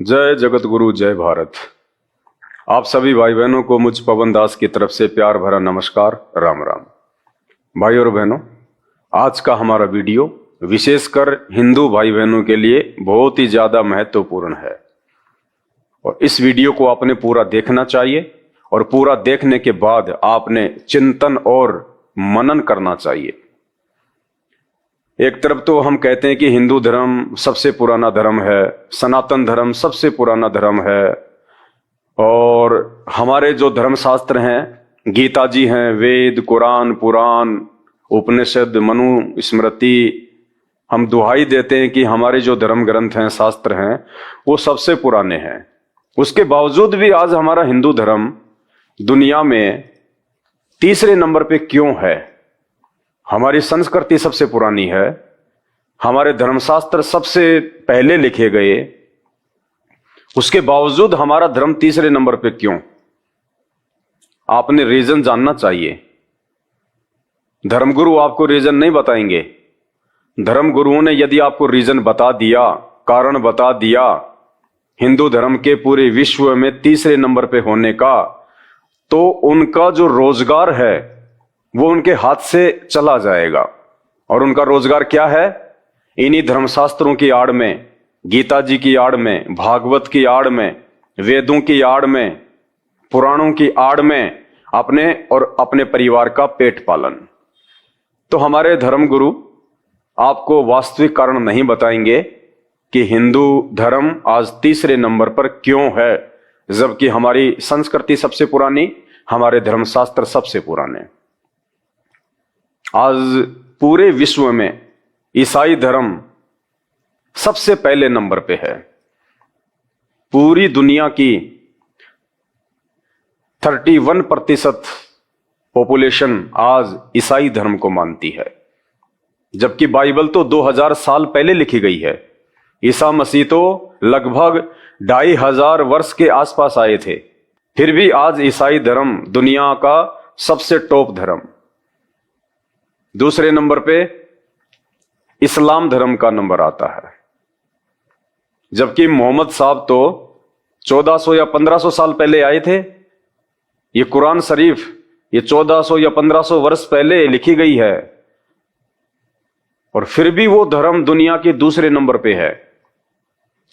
जय जगत गुरु जय भारत। आप सभी भाई बहनों को मुझ पवन दास की तरफ से प्यार भरा नमस्कार, राम राम। भाई और बहनों, आज का हमारा वीडियो विशेषकर हिंदू भाई बहनों के लिए बहुत ही ज्यादा महत्वपूर्ण है और इस वीडियो को आपने पूरा देखना चाहिए और पूरा देखने के बाद आपने चिंतन और मनन करना चाहिए। एक तरफ तो हम कहते हैं कि हिंदू धर्म सबसे पुराना धर्म है, सनातन धर्म सबसे पुराना धर्म है और हमारे जो धर्मशास्त्र हैं, गीता जी हैं, वेद, कुरान, पुराण, उपनिषद, मनु स्मृति, हम दुहाई देते हैं कि हमारे जो धर्म ग्रंथ हैं, शास्त्र हैं, वो सबसे पुराने हैं। उसके बावजूद भी आज हमारा हिंदू धर्म दुनिया में तीसरे नंबर पे क्यों है? हमारी संस्कृति सबसे पुरानी है, हमारे धर्मशास्त्र सबसे पहले लिखे गए, उसके बावजूद हमारा धर्म तीसरे नंबर पे क्यों? आपने रीजन जानना चाहिए। धर्मगुरु आपको रीजन नहीं बताएंगे। धर्मगुरुओं ने यदि आपको रीजन बता दिया, कारण बता दिया हिंदू धर्म के पूरे विश्व में तीसरे नंबर पे होने का, तो उनका जो रोजगार है वो उनके हाथ से चला जाएगा। और उनका रोजगार क्या है? इन्हीं धर्मशास्त्रों की आड़ में, गीता जी की आड़ में, भागवत की आड़ में, वेदों की आड़ में, पुराणों की आड़ में अपने और अपने परिवार का पेट पालन। तो हमारे धर्मगुरु आपको वास्तविक कारण नहीं बताएंगे कि हिंदू धर्म आज तीसरे नंबर पर क्यों है, जबकि हमारी संस्कृति सबसे पुरानी, हमारे धर्मशास्त्र सबसे पुराने। आज पूरे विश्व में ईसाई धर्म सबसे पहले नंबर पे है। पूरी दुनिया की 31% पॉपुलेशन आज ईसाई धर्म को मानती है, जबकि बाइबल तो 2000 साल पहले लिखी गई है। ईसा मसीह तो लगभग 2500 वर्ष के आसपास आए थे, फिर भी आज ईसाई धर्म दुनिया का सबसे टॉप धर्म। दूसरे नंबर पे इस्लाम धर्म का नंबर आता है, जबकि मोहम्मद साहब तो 1400 या 1500 साल पहले आए थे। ये कुरान शरीफ ये 1400 या 1500 वर्ष पहले लिखी गई है और फिर भी वो धर्म दुनिया के दूसरे नंबर पे है।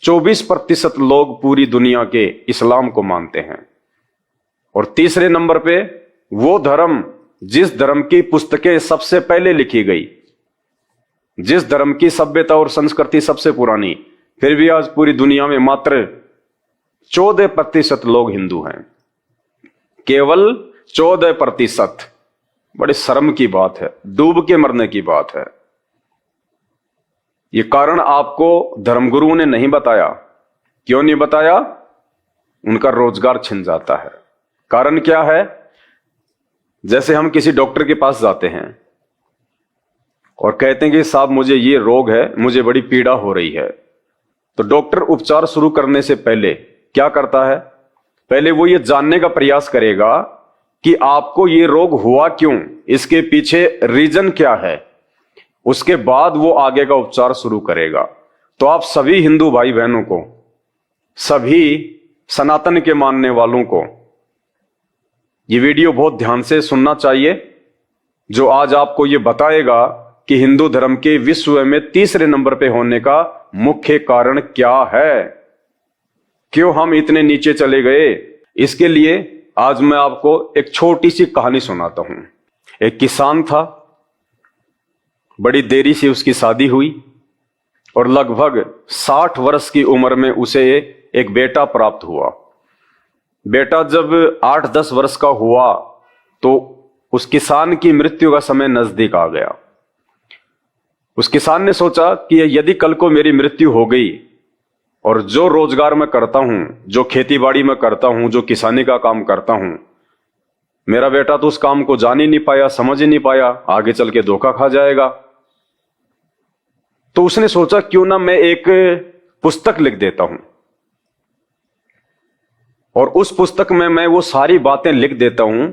24% लोग पूरी दुनिया के इस्लाम को मानते हैं और तीसरे नंबर पे वो धर्म जिस धर्म की पुस्तकें सबसे पहले लिखी गई, जिस धर्म की सभ्यता और संस्कृति सबसे पुरानी, फिर भी आज पूरी दुनिया में मात्र 14% लोग हिंदू हैं। केवल 14%। बड़े शर्म की बात है, डूब के मरने की बात है। ये कारण आपको धर्मगुरुओं ने नहीं बताया। क्यों नहीं बताया? उनका रोजगार छिन जाता है। कारण क्या है? जैसे हम किसी डॉक्टर के पास जाते हैं और कहते हैं कि साहब मुझे ये रोग है, मुझे बड़ी पीड़ा हो रही है, तो डॉक्टर उपचार शुरू करने से पहले क्या करता है? पहले वो ये जानने का प्रयास करेगा कि आपको ये रोग हुआ क्यों, इसके पीछे रीजन क्या है, उसके बाद वो आगे का उपचार शुरू करेगा। तो आप सभी हिंदू भाई बहनों को, सभी सनातन के मानने वालों को ये वीडियो बहुत ध्यान से सुनना चाहिए, जो आज आपको ये बताएगा कि हिंदू धर्म के विश्व में तीसरे नंबर पे होने का मुख्य कारण क्या है, क्यों हम इतने नीचे चले गए। इसके लिए आज मैं आपको एक छोटी सी कहानी सुनाता हूं। एक किसान था, बड़ी देरी से उसकी शादी हुई और लगभग 60 वर्ष की उम्र में उसे एक बेटा प्राप्त हुआ। बेटा जब 8-10 वर्ष का हुआ तो उस किसान की मृत्यु का समय नजदीक आ गया। उस किसान ने सोचा कि यदि कल को मेरी मृत्यु हो गई और जो रोजगार मैं करता हूं, जो खेतीबाड़ी में करता हूं, जो किसानी का काम करता हूं, मेरा बेटा तो उस काम को जान ही नहीं पाया, समझ ही नहीं पाया, आगे चल के धोखा खा जाएगा। तो उसने सोचा क्यों ना मैं एक पुस्तक लिख देता हूं और उस पुस्तक में मैं वो सारी बातें लिख देता हूं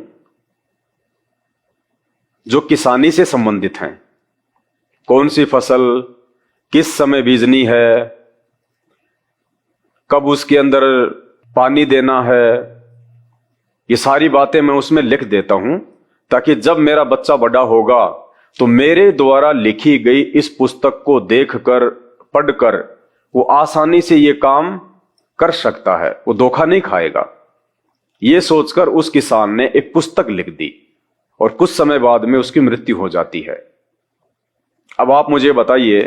जो किसानी से संबंधित हैं। कौन सी फसल किस समय बीजनी है, कब उसके अंदर पानी देना है, ये सारी बातें मैं उसमें लिख देता हूं, ताकि जब मेरा बच्चा बड़ा होगा तो मेरे द्वारा लिखी गई इस पुस्तक को देखकर, पढ़कर वो आसानी से ये काम कर सकता है, वो धोखा नहीं खाएगा। ये सोचकर उस किसान ने एक पुस्तक लिख दी और कुछ समय बाद में उसकी मृत्यु हो जाती है। अब आप मुझे बताइए,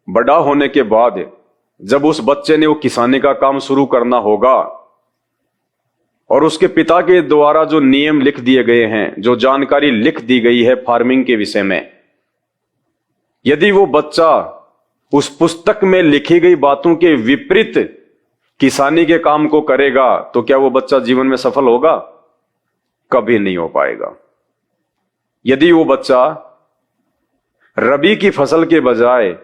बड़ा होने के बाद जब उस बच्चे ने वो किसानी का काम शुरू करना होगा और उसके पिता के द्वारा जो नियम लिख दिए गए हैं, जो जानकारी लिख दी गई है फार्मिंग के विषय में, यदि वो बच्चा उस पुस्तक में लिखी गई बातों के विपरीत किसानी के काम को करेगा तो क्या वो बच्चा जीवन में सफल होगा? कभी नहीं हो पाएगा। यदि वो बच्चा रबी की फसल के बजाय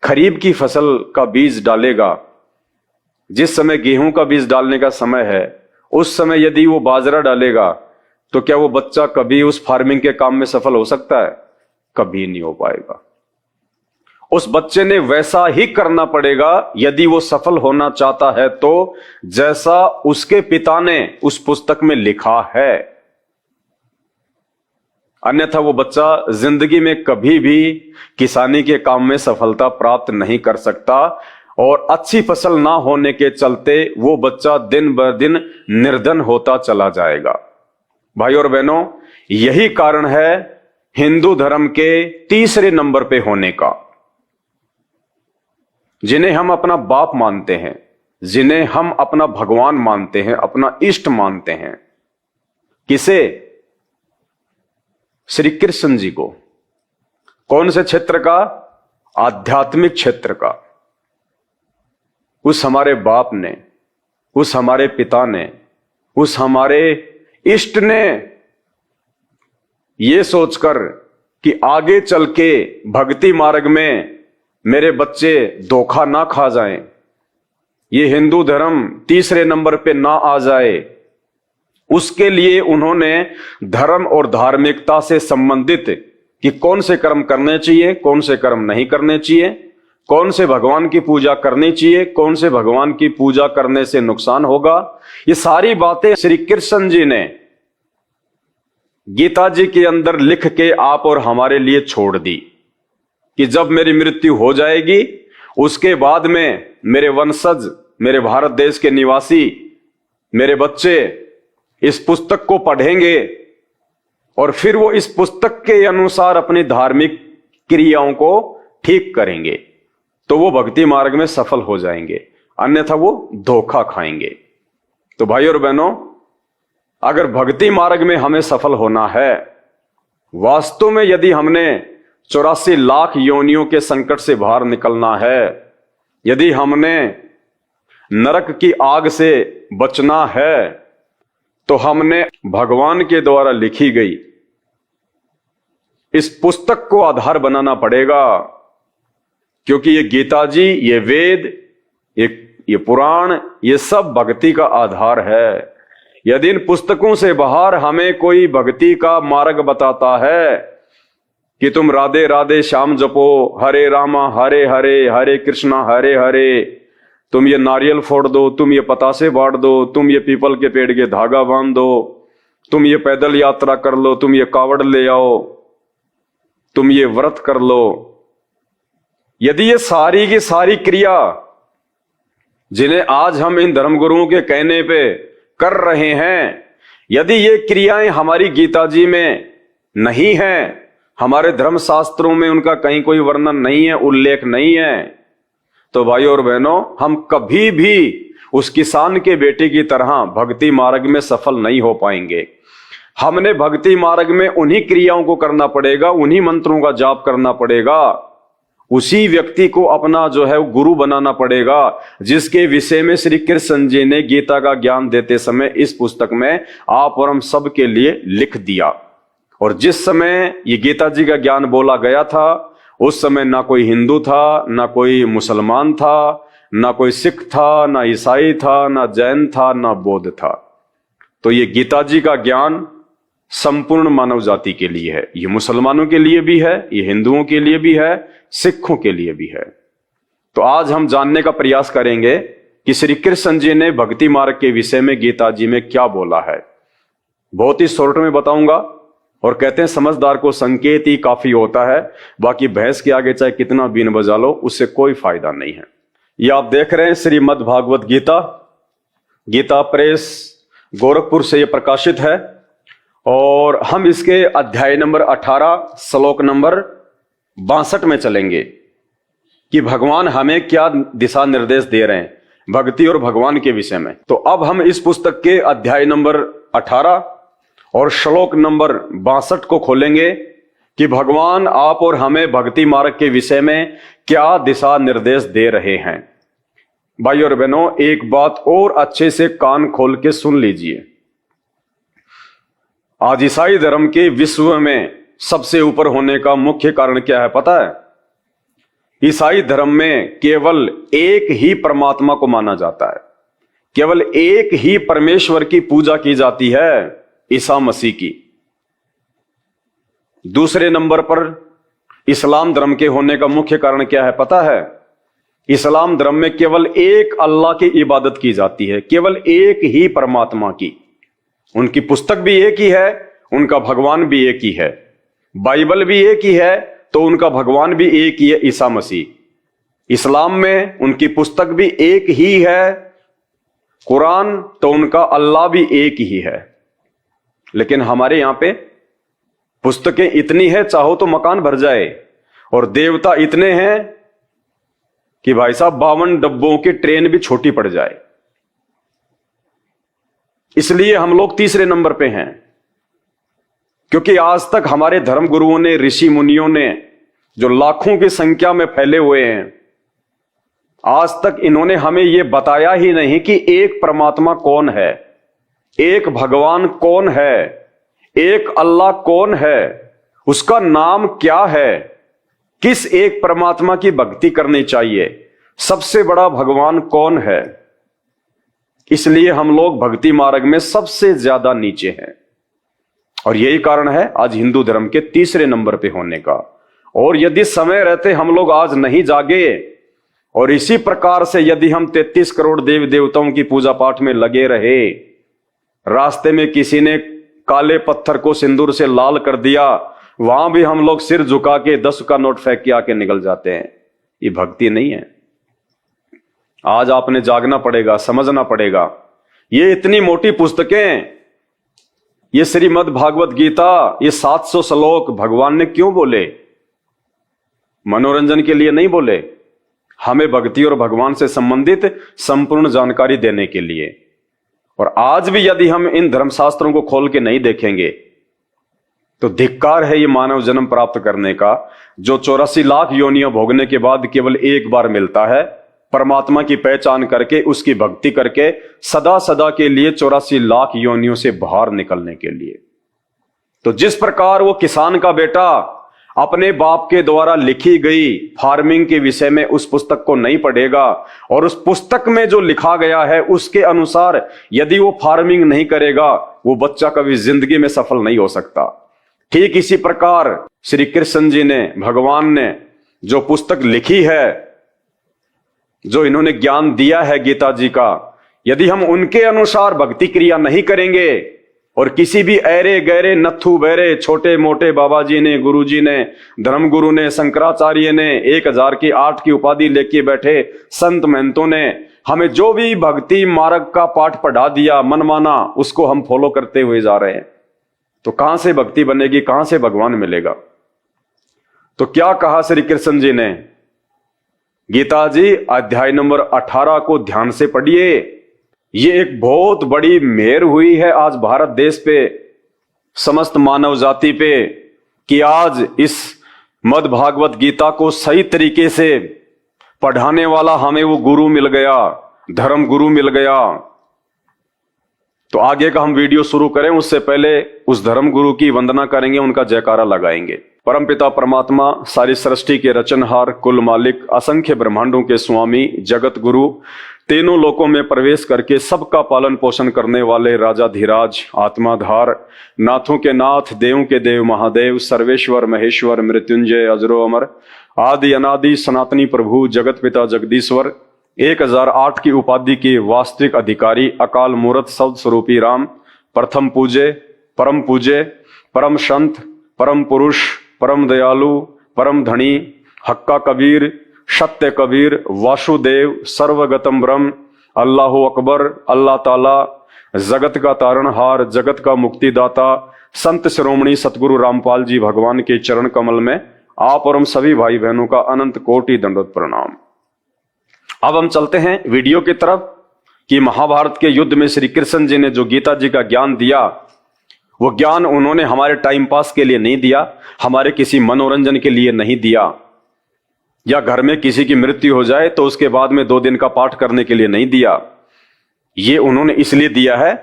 खरीफ की फसल का बीज डालेगा, जिस समय गेहूं का बीज डालने का समय है उस समय यदि वो बाजरा डालेगा, तो क्या वो बच्चा कभी उस फार्मिंग के काम में सफल हो सकता है? कभी नहीं हो पाएगा। उस बच्चे ने वैसा ही करना पड़ेगा यदि वो सफल होना चाहता है, तो जैसा उसके पिता ने उस पुस्तक में लिखा है। अन्यथा वो बच्चा जिंदगी में कभी भी किसानी के काम में सफलता प्राप्त नहीं कर सकता और अच्छी फसल ना होने के चलते वो बच्चा दिन ब दिन निर्धन होता चला जाएगा। भाई और बहनों, यही कारण है हिंदू धर्म के तीसरे नंबर पे होने का। जिन्हें हम अपना बाप मानते हैं, जिन्हें हम अपना भगवान मानते हैं, अपना इष्ट मानते हैं, किसे? श्री कृष्ण जी को। कौन से क्षेत्र का? आध्यात्मिक क्षेत्र का। उस हमारे बाप ने, उस हमारे पिता ने, उस हमारे इष्ट ने ये सोचकर कि आगे चल के भक्ति मार्ग में मेरे बच्चे धोखा ना खा जाएं, ये हिंदू धर्म तीसरे नंबर पे ना आ जाए, उसके लिए उन्होंने धर्म और धार्मिकता से संबंधित कि कौन से कर्म करने चाहिए, कौन से कर्म नहीं करने चाहिए, कौन से भगवान की पूजा करनी चाहिए, कौन से भगवान की पूजा करने से नुकसान होगा, ये सारी बातें श्री कृष्ण जी ने गीता जी के अंदर लिख के आप और हमारे लिए छोड़ दी कि जब मेरी मृत्यु हो जाएगी उसके बाद में मेरे वंशज, मेरे भारत देश के निवासी, मेरे बच्चे इस पुस्तक को पढ़ेंगे और फिर वो इस पुस्तक के अनुसार अपनी धार्मिक क्रियाओं को ठीक करेंगे तो वो भक्ति मार्ग में सफल हो जाएंगे, अन्यथा वो धोखा खाएंगे। तो भाई और बहनों, अगर भक्ति मार्ग में हमें सफल होना है, वास्तव में यदि हमने 84 लाख योनियों के संकट से बाहर निकलना है, यदि हमने नरक की आग से बचना है, तो हमने भगवान के द्वारा लिखी गई इस पुस्तक को आधार बनाना पड़ेगा। क्योंकि ये गीता जी, ये वेद, ये पुराण, ये सब भक्ति का आधार है। यदि इन पुस्तकों से बाहर हमें कोई भक्ति का मार्ग बताता है कि तुम राधे राधे श्याम जपो, हरे रामा हरे हरे, हरे कृष्णा हरे हरे, तुम ये नारियल फोड़ दो, तुम ये पतासे बांट दो, तुम ये पीपल के पेड़ के धागा बांध दो, तुम ये पैदल यात्रा कर लो, तुम ये कावड़ ले आओ, तुम ये व्रत कर लो, यदि ये सारी की सारी क्रिया जिन्हें आज हम इन धर्मगुरुओं के कहने पे कर रहे हैं, यदि ये क्रियाएं हमारी गीता जी में नहीं है, हमारे धर्म शास्त्रों में उनका कहीं कोई वर्णन नहीं है, उल्लेख नहीं है, तो भाइयों और बहनों, हम कभी भी उस किसान के बेटे की तरह भक्ति मार्ग में सफल नहीं हो पाएंगे। हमने भक्ति मार्ग में उन्हीं क्रियाओं को करना पड़ेगा, उन्हीं मंत्रों का जाप करना पड़ेगा, उसी व्यक्ति को अपना जो है गुरु बनाना पड़ेगा जिसके विषय में श्री कृष्ण जी ने गीता का ज्ञान देते समय इस पुस्तक में आप और हम सब के लिए लिख दिया। और जिस समय ये गीता जी का ज्ञान बोला गया था उस समय ना कोई हिंदू था, ना कोई मुसलमान था, ना कोई सिख था, ना ईसाई था, ना जैन था, ना बौद्ध था। तो ये गीता जी का ज्ञान संपूर्ण मानव जाति के लिए है। ये मुसलमानों के लिए भी है, ये हिंदुओं के लिए भी है, सिखों के लिए भी है। तो आज हम जानने का प्रयास करेंगे कि श्री कृष्ण जी ने भक्ति मार्ग के विषय में गीता जी में क्या बोला है। बहुत ही शॉर्ट में बताऊंगा, और कहते हैं समझदार को संकेत ही काफी होता है, बाकी भैंस के आगे चाहे कितना बीन बजा लो उससे कोई फायदा नहीं है। ये आप देख रहे हैं श्रीमद् भागवत गीता, गीता प्रेस गोरखपुर से ये प्रकाशित है, और हम इसके अध्याय नंबर 18 श्लोक नंबर 62 में चलेंगे कि भगवान हमें क्या दिशा निर्देश दे रहे हैं भक्ति और भगवान के विषय में। तो अब हम इस पुस्तक के अध्याय नंबर 18 और श्लोक नंबर 62 को खोलेंगे कि भगवान आप और हमें भक्ति मार्ग के विषय में क्या दिशा निर्देश दे रहे हैं। भाई और बहनों, एक बात और अच्छे से कान खोल के सुन लीजिए। आज ईसाई धर्म के विश्व में सबसे ऊपर होने का मुख्य कारण क्या है पता है? ईसाई धर्म में केवल एक ही परमात्मा को माना जाता है, केवल एक ही परमेश्वर की पूजा की जाती है, ईसा मसीह की। दूसरे नंबर पर इस्लाम धर्म के होने का मुख्य कारण क्या है पता है? इस्लाम धर्म में केवल एक अल्लाह की इबादत की जाती है, केवल एक ही परमात्मा की। उनकी पुस्तक भी एक ही है, उनका भगवान भी एक ही है, बाइबल भी एक ही है तो उनका भगवान भी एक ही है, ईसा मसीह। इस्लाम में उनकी पुस्तक भी एक ही है, कुरान, तो उनका अल्लाह भी एक ही है। लेकिन हमारे यहां पे पुस्तकें इतनी है चाहो तो मकान भर जाए, और देवता इतने हैं कि भाई साहब 52 डब्बों की ट्रेन भी छोटी पड़ जाए। इसलिए हम लोग तीसरे नंबर पे हैं, क्योंकि आज तक हमारे धर्म गुरुओं ने, ऋषि मुनियों ने, जो लाखों की संख्या में फैले हुए हैं, आज तक इन्होंने हमें यह बताया ही नहीं कि एक परमात्मा कौन है, एक भगवान कौन है, एक अल्लाह कौन है, उसका नाम क्या है, किस एक परमात्मा की भक्ति करनी चाहिए, सबसे बड़ा भगवान कौन है। इसलिए हम लोग भक्ति मार्ग में सबसे ज्यादा नीचे हैं, और यही कारण है आज हिंदू धर्म के तीसरे नंबर पे होने का। और यदि समय रहते हम लोग आज नहीं जागे, और इसी प्रकार से यदि हम 33 करोड़ देवी देवताओं की पूजा पाठ में लगे रहे, रास्ते में किसी ने काले पत्थर को सिंदूर से लाल कर दिया, वहां भी हम लोग सिर झुका के 10 का नोट फेंक के आके निकल जाते हैं। ये भक्ति नहीं है। आज आपने जागना पड़ेगा, समझना पड़ेगा। ये इतनी मोटी पुस्तकें, ये श्रीमद् भागवत गीता, ये 700 श्लोक भगवान ने क्यों बोले? मनोरंजन के लिए नहीं बोले, हमें भक्ति और भगवान से संबंधित संपूर्ण जानकारी देने के लिए। और आज भी यदि हम इन धर्मशास्त्रों को खोल के नहीं देखेंगे तो धिक्कार है ये मानव जन्म प्राप्त करने का, जो 84 लाख योनियां भोगने के बाद केवल एक बार मिलता है, परमात्मा की पहचान करके उसकी भक्ति करके सदा सदा के लिए 84 लाख योनियों से बाहर निकलने के लिए। तो जिस प्रकार वो किसान का बेटा अपने बाप के द्वारा लिखी गई फार्मिंग के विषय में उस पुस्तक को नहीं पढ़ेगा, और उस पुस्तक में जो लिखा गया है उसके अनुसार यदि वो फार्मिंग नहीं करेगा, वो बच्चा कभी जिंदगी में सफल नहीं हो सकता। ठीक इसी प्रकार श्री कृष्ण जी ने, भगवान ने जो पुस्तक लिखी है, जो इन्होंने ज्ञान दिया है गीता जी का, यदि हम उनके अनुसार भक्ति क्रिया नहीं करेंगे, और किसी भी ऐरे गहरे नत्थु बहरे छोटे मोटे बाबा जी ने, गुरु जी ने, धर्म गुरु ने, शंकराचार्य ने, 1000 की 8 की उपाधि लेके बैठे संत महंतों ने हमें जो भी भक्ति मार्ग का पाठ पढ़ा दिया मनमाना, उसको हम फॉलो करते हुए जा रहे हैं, तो कहां से भक्ति बनेगी, कहां से भगवान मिलेगा? तो क्या कहा श्री कृष्ण जी ने? गीता जी अध्याय नंबर 18 को ध्यान से पढ़िए। ये एक बहुत बड़ी मेहर हुई है आज भारत देश पे, समस्त मानव जाति पे, कि आज इस मद् भागवत गीता को सही तरीके से पढ़ाने वाला हमें वो गुरु मिल गया, धर्म गुरु मिल गया। तो आगे का हम वीडियो शुरू करें उससे पहले उस धर्म गुरु की वंदना करेंगे, उनका जयकारा लगाएंगे। परमपिता परमात्मा, सारी सृष्टि के रचनहार, कुल मालिक, असंख्य ब्रह्मांडों के स्वामी, जगत गुरु, तीनों लोकों में प्रवेश करके सबका पालन पोषण करने वाले राजाधिराज, आत्माधार, नाथों के नाथ, देवों के देव महादेव, सर्वेश्वर महेश्वर, मृत्युंजय, अजरो अमर, आदि अनादि सनातनी प्रभु, जगत पिता जगदीश्वर, 1008 की उपाधि के वास्तविक अधिकारी अकाल मूर्त शब्द स्वरूपी राम प्रथम पूजे, परम संत, परम पुरुष, परम दयालु, परम धनी, हक्का कबीर, सत्य कबीर, वासुदेव, सर्वगतम ब्रह्म, अल्लाह अकबर, अल्लाह ताला, जगत का तारणहार, जगत का मुक्तिदाता, संत शिरोमणि सतगुरु रामपाल जी भगवान के चरण कमल में आप और हम सभी भाई बहनों का अनंत कोटि दंडवत प्रणाम। अब हम चलते हैं वीडियो की तरफ कि महाभारत के युद्ध में श्री कृष्ण जी ने जो गीता जी का ज्ञान दिया, वो ज्ञान उन्होंने हमारे टाइम पास के लिए नहीं दिया, हमारे किसी मनोरंजन के लिए नहीं दिया, या घर में किसी की मृत्यु हो जाए तो उसके बाद में 2 दिन का पाठ करने के लिए नहीं दिया। ये उन्होंने इसलिए दिया है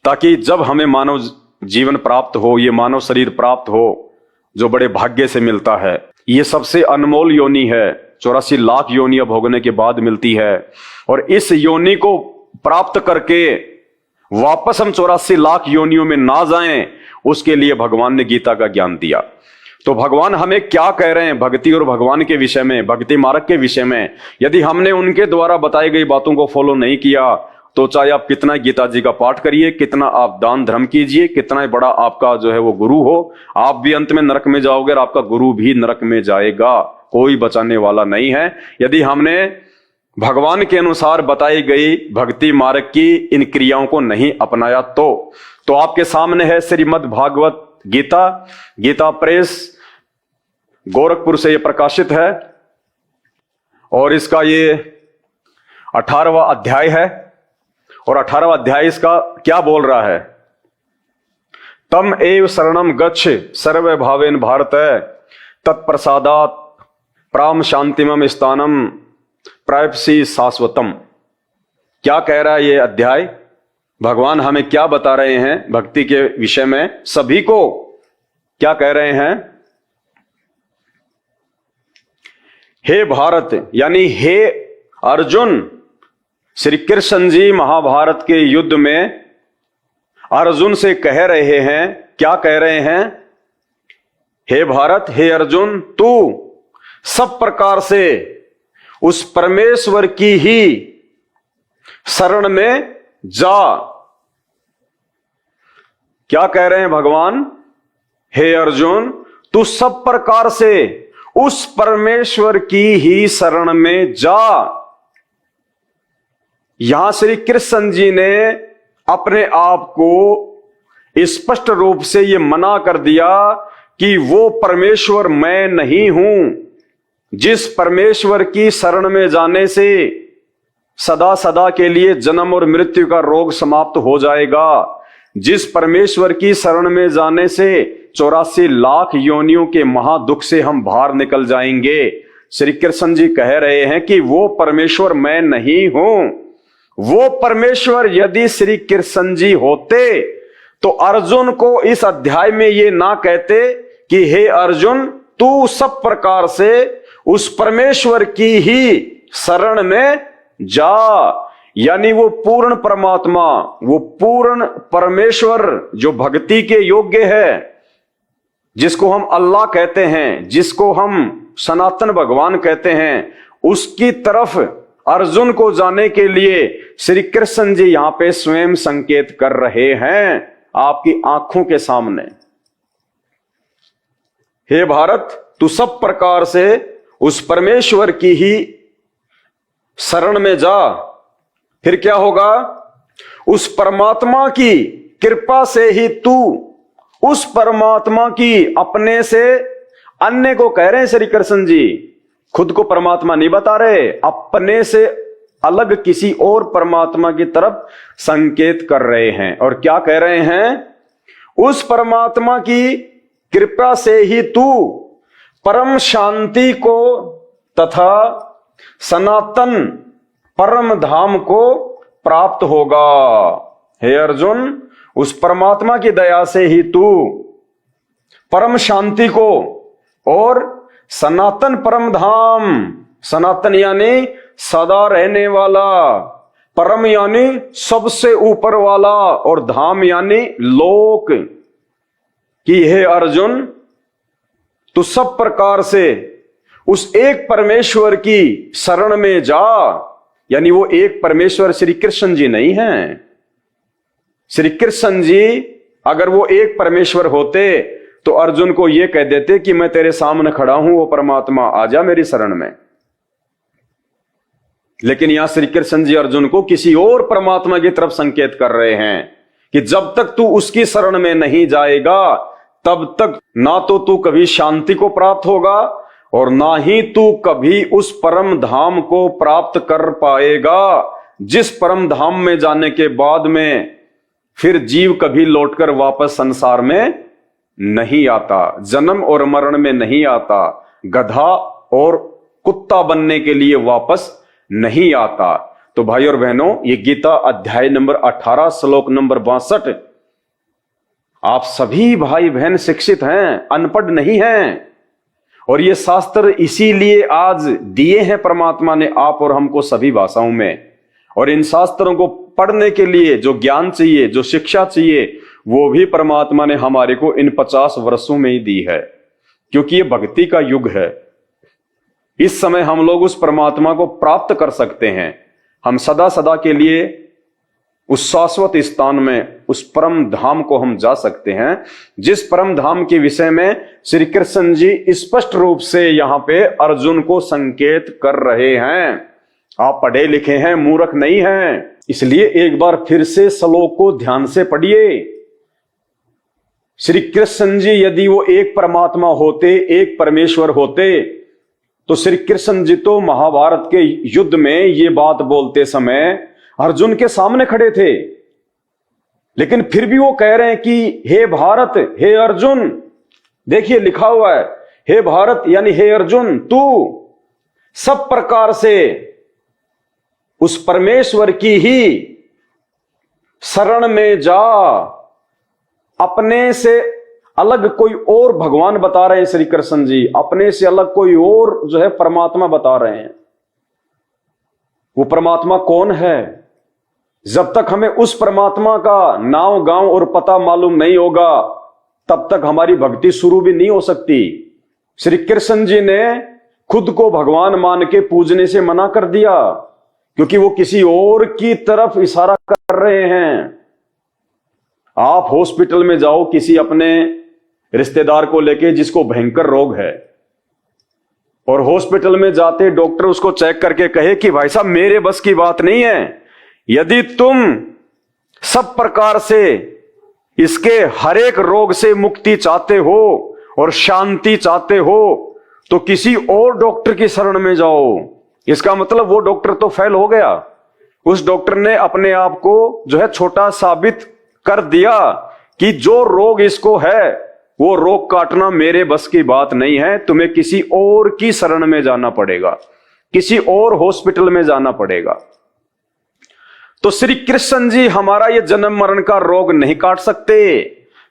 ताकि जब हमें मानव जीवन प्राप्त हो, ये मानव शरीर प्राप्त हो जो बड़े भाग्य से मिलता है, ये सबसे अनमोल योनि है, 84 लाख योनियां भोगने के बाद मिलती है, और इस योनि को प्राप्त करके वापस हम 84 लाख योनियों में ना जाएं, उसके लिए भगवान ने गीता का ज्ञान दिया। तो भगवान हमें क्या कह रहे हैं भक्ति और भगवान के विषय में, भक्ति मार्ग के विषय में? यदि हमने उनके द्वारा बताई गई बातों को फॉलो नहीं किया तो चाहे आप कितना गीता जी का पाठ करिए, कितना आप दान धर्म कीजिए, कितना बड़ा आपका जो है वो गुरु हो, आप भी अंत में नरक में जाओगे और आपका गुरु भी नरक में जाएगा, कोई बचाने वाला नहीं है। यदि हमने भगवान के अनुसार बताई गई भक्ति मार्ग की इन क्रियाओं को नहीं अपनाया तो आपके सामने है श्रीमद् भागवत गीता, गीता प्रेस गोरखपुर से यह प्रकाशित है, और इसका ये 18वां अध्याय है। और 18वां अध्याय इसका क्या बोल रहा है? तम एव शरणम गच्छ सर्व भावेन भारत तत्प्रसादात प्राम शांतिमम स्थानम प्राप्सी शाश्वतम। क्या कह रहा है ये अध्याय? भगवान हमें क्या बता रहे हैं भक्ति के विषय में? सभी को क्या कह रहे हैं? हे भारत, यानी हे अर्जुन, श्री कृष्ण जी महाभारत के युद्ध में अर्जुन से कह रहे हैं, क्या कह रहे हैं? हे भारत, हे अर्जुन, तू सब प्रकार से उस परमेश्वर की ही शरण में जा। क्या कह रहे हैं भगवान? हे अर्जुन, तू सब प्रकार से उस परमेश्वर की ही शरण में जा। यहां श्री कृष्ण जी ने अपने आप को स्पष्ट रूप से यह मना कर दिया कि वो परमेश्वर मैं नहीं हूं, जिस परमेश्वर की शरण में जाने से सदा सदा के लिए जन्म और मृत्यु का रोग समाप्त हो जाएगा, जिस परमेश्वर की शरण में जाने से 84 लाख योनियों के महादुख से हम बाहर निकल जाएंगे। श्री कृष्ण जी कह रहे हैं कि वो परमेश्वर मैं नहीं हूं। वो परमेश्वर यदि श्री कृष्ण जी होते तो अर्जुन को इस अध्याय में ये ना कहते कि हे अर्जुन, तू सब प्रकार से उस परमेश्वर की ही शरण में जा। यानी वो पूर्ण परमात्मा, वो पूर्ण परमेश्वर जो भक्ति के योग्य है, जिसको हम अल्लाह कहते हैं, जिसको हम सनातन भगवान कहते हैं, उसकी तरफ अर्जुन को जाने के लिए श्री कृष्ण जी यहां पे स्वयं संकेत कर रहे हैं आपकी आंखों के सामने। हे भारत, तू सब प्रकार से उस परमेश्वर की ही शरण में जा। फिर क्या होगा? उस परमात्मा की कृपा से ही तू उस परमात्मा की अपने से अन्य को कह रहे हैं श्री कृष्ण जी, खुद को परमात्मा नहीं बता रहे, अपने से अलग किसी और परमात्मा की तरफ संकेत कर रहे हैं। और क्या कह रहे हैं? उस परमात्मा की कृपा से ही तू परम शांति को तथा सनातन परम धाम को प्राप्त होगा। हे अर्जुन, उस परमात्मा की दया से ही तू परम शांति को और सनातन परम धाम, सनातन यानी सदा रहने वाला, परम यानी सबसे ऊपर वाला, और धाम यानी लोक कि हे अर्जुन, तू सब प्रकार से उस एक परमेश्वर की शरण में जा। यानी वो एक परमेश्वर श्री कृष्ण जी नहीं हैं। श्री कृष्ण जी अगर वो एक परमेश्वर होते तो अर्जुन को ये कह देते कि मैं तेरे सामने खड़ा हूं, वो परमात्मा आ जा मेरी शरण में। लेकिन यहां श्री कृष्ण जी अर्जुन को किसी और परमात्मा की तरफ संकेत कर रहे हैं कि जब तक तू उसकी शरण में नहीं जाएगा तब तक ना तो तू कभी शांति को प्राप्त होगा और ना ही तू कभी उस परम धाम को प्राप्त कर पाएगा, जिस परम धाम में जाने के बाद में फिर जीव कभी लौटकर वापस संसार में नहीं आता, जन्म और मरण में नहीं आता, गधा और कुत्ता बनने के लिए वापस नहीं आता। तो भाई और बहनों, ये गीता अध्याय नंबर 18 श्लोक नंबर 62। आप सभी भाई बहन शिक्षित हैं, अनपढ़ नहीं हैं। और ये शास्त्र इसीलिए आज दिए हैं परमात्मा ने आप और हमको सभी भाषाओं में। और इन शास्त्रों को पढ़ने के लिए जो ज्ञान चाहिए, जो शिक्षा चाहिए, वो भी परमात्मा ने हमारे को इन 50 वर्षों में ही दी है, क्योंकि ये भक्ति का युग है। इस समय हम लोग उस परमात्मा को प्राप्त कर सकते हैं। हम सदा सदा के लिए उस शाश्वत स्थान में, उस परम धाम को हम जा सकते हैं, जिस परम धाम के विषय में श्री कृष्ण जी स्पष्ट रूप से यहां पे अर्जुन को संकेत कर रहे हैं। आप पढ़े लिखे हैं, मूर्ख नहीं हैं, इसलिए एक बार फिर से श्लोक को ध्यान से पढ़िए। श्री कृष्ण जी यदि वो एक परमात्मा होते, एक परमेश्वर होते, तो श्री कृष्ण जी तो महाभारत के युद्ध में ये बात बोलते समय अर्जुन के सामने खड़े थे। लेकिन फिर भी वो कह रहे हैं कि हे भारत, हे अर्जुन, देखिए लिखा हुआ है हे भारत यानी हे अर्जुन, तू सब प्रकार से उस परमेश्वर की ही शरण में जा। अपने से अलग कोई और भगवान बता रहे हैं श्री कृष्ण जी, अपने से अलग कोई और जो है परमात्मा बता रहे हैं। वो परमात्मा कौन है? जब तक हमें उस परमात्मा का नाम, गांव और पता मालूम नहीं होगा, तब तक हमारी भक्ति शुरू भी नहीं हो सकती। श्री कृष्ण जी ने खुद को भगवान मान के पूजने से मना कर दिया, क्योंकि वो किसी और की तरफ इशारा कर रहे हैं। आप हॉस्पिटल में जाओ किसी अपने रिश्तेदार को लेके जिसको भयंकर रोग है, और हॉस्पिटल में जाते डॉक्टर उसको चेक करके कहे कि भाई साहब मेरे बस की बात नहीं है, यदि तुम सब प्रकार से इसके हर एक रोग से मुक्ति चाहते हो और शांति चाहते हो तो किसी और डॉक्टर की शरण में जाओ। इसका मतलब वो डॉक्टर तो फेल हो गया। उस डॉक्टर ने अपने आप को जो है छोटा साबित कर दिया कि जो रोग इसको है वो रोग काटना मेरे बस की बात नहीं है, तुम्हें किसी और की शरण में जाना पड़ेगा, किसी और हॉस्पिटल में जाना पड़ेगा। तो श्री कृष्ण जी हमारा ये जन्म मरण का रोग नहीं काट सकते,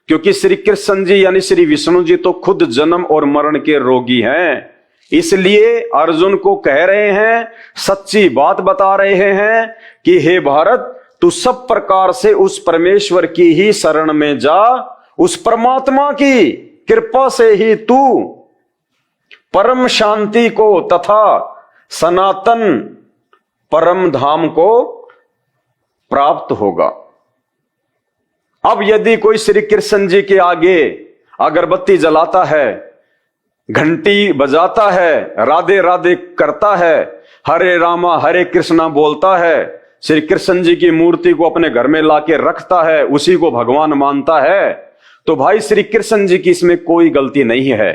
क्योंकि श्री कृष्ण जी यानी श्री विष्णु जी तो खुद जन्म और मरण के रोगी हैं। इसलिए अर्जुन को कह रहे हैं, सच्ची बात बता रहे हैं कि हे भारत, तू सब प्रकार से उस परमेश्वर की ही शरण में जा। उस परमात्मा की कृपा से ही तू परम शांति को तथा सनातन परम धाम को प्राप्त होगा। अब यदि कोई श्री कृष्ण जी के आगे अगरबत्ती जलाता है, घंटी बजाता है, राधे राधे करता है, हरे रामा हरे कृष्णा बोलता है, श्री कृष्ण जी की मूर्ति को अपने घर में लाके रखता है, उसी को भगवान मानता है, तो भाई श्री कृष्ण जी की इसमें कोई गलती नहीं है।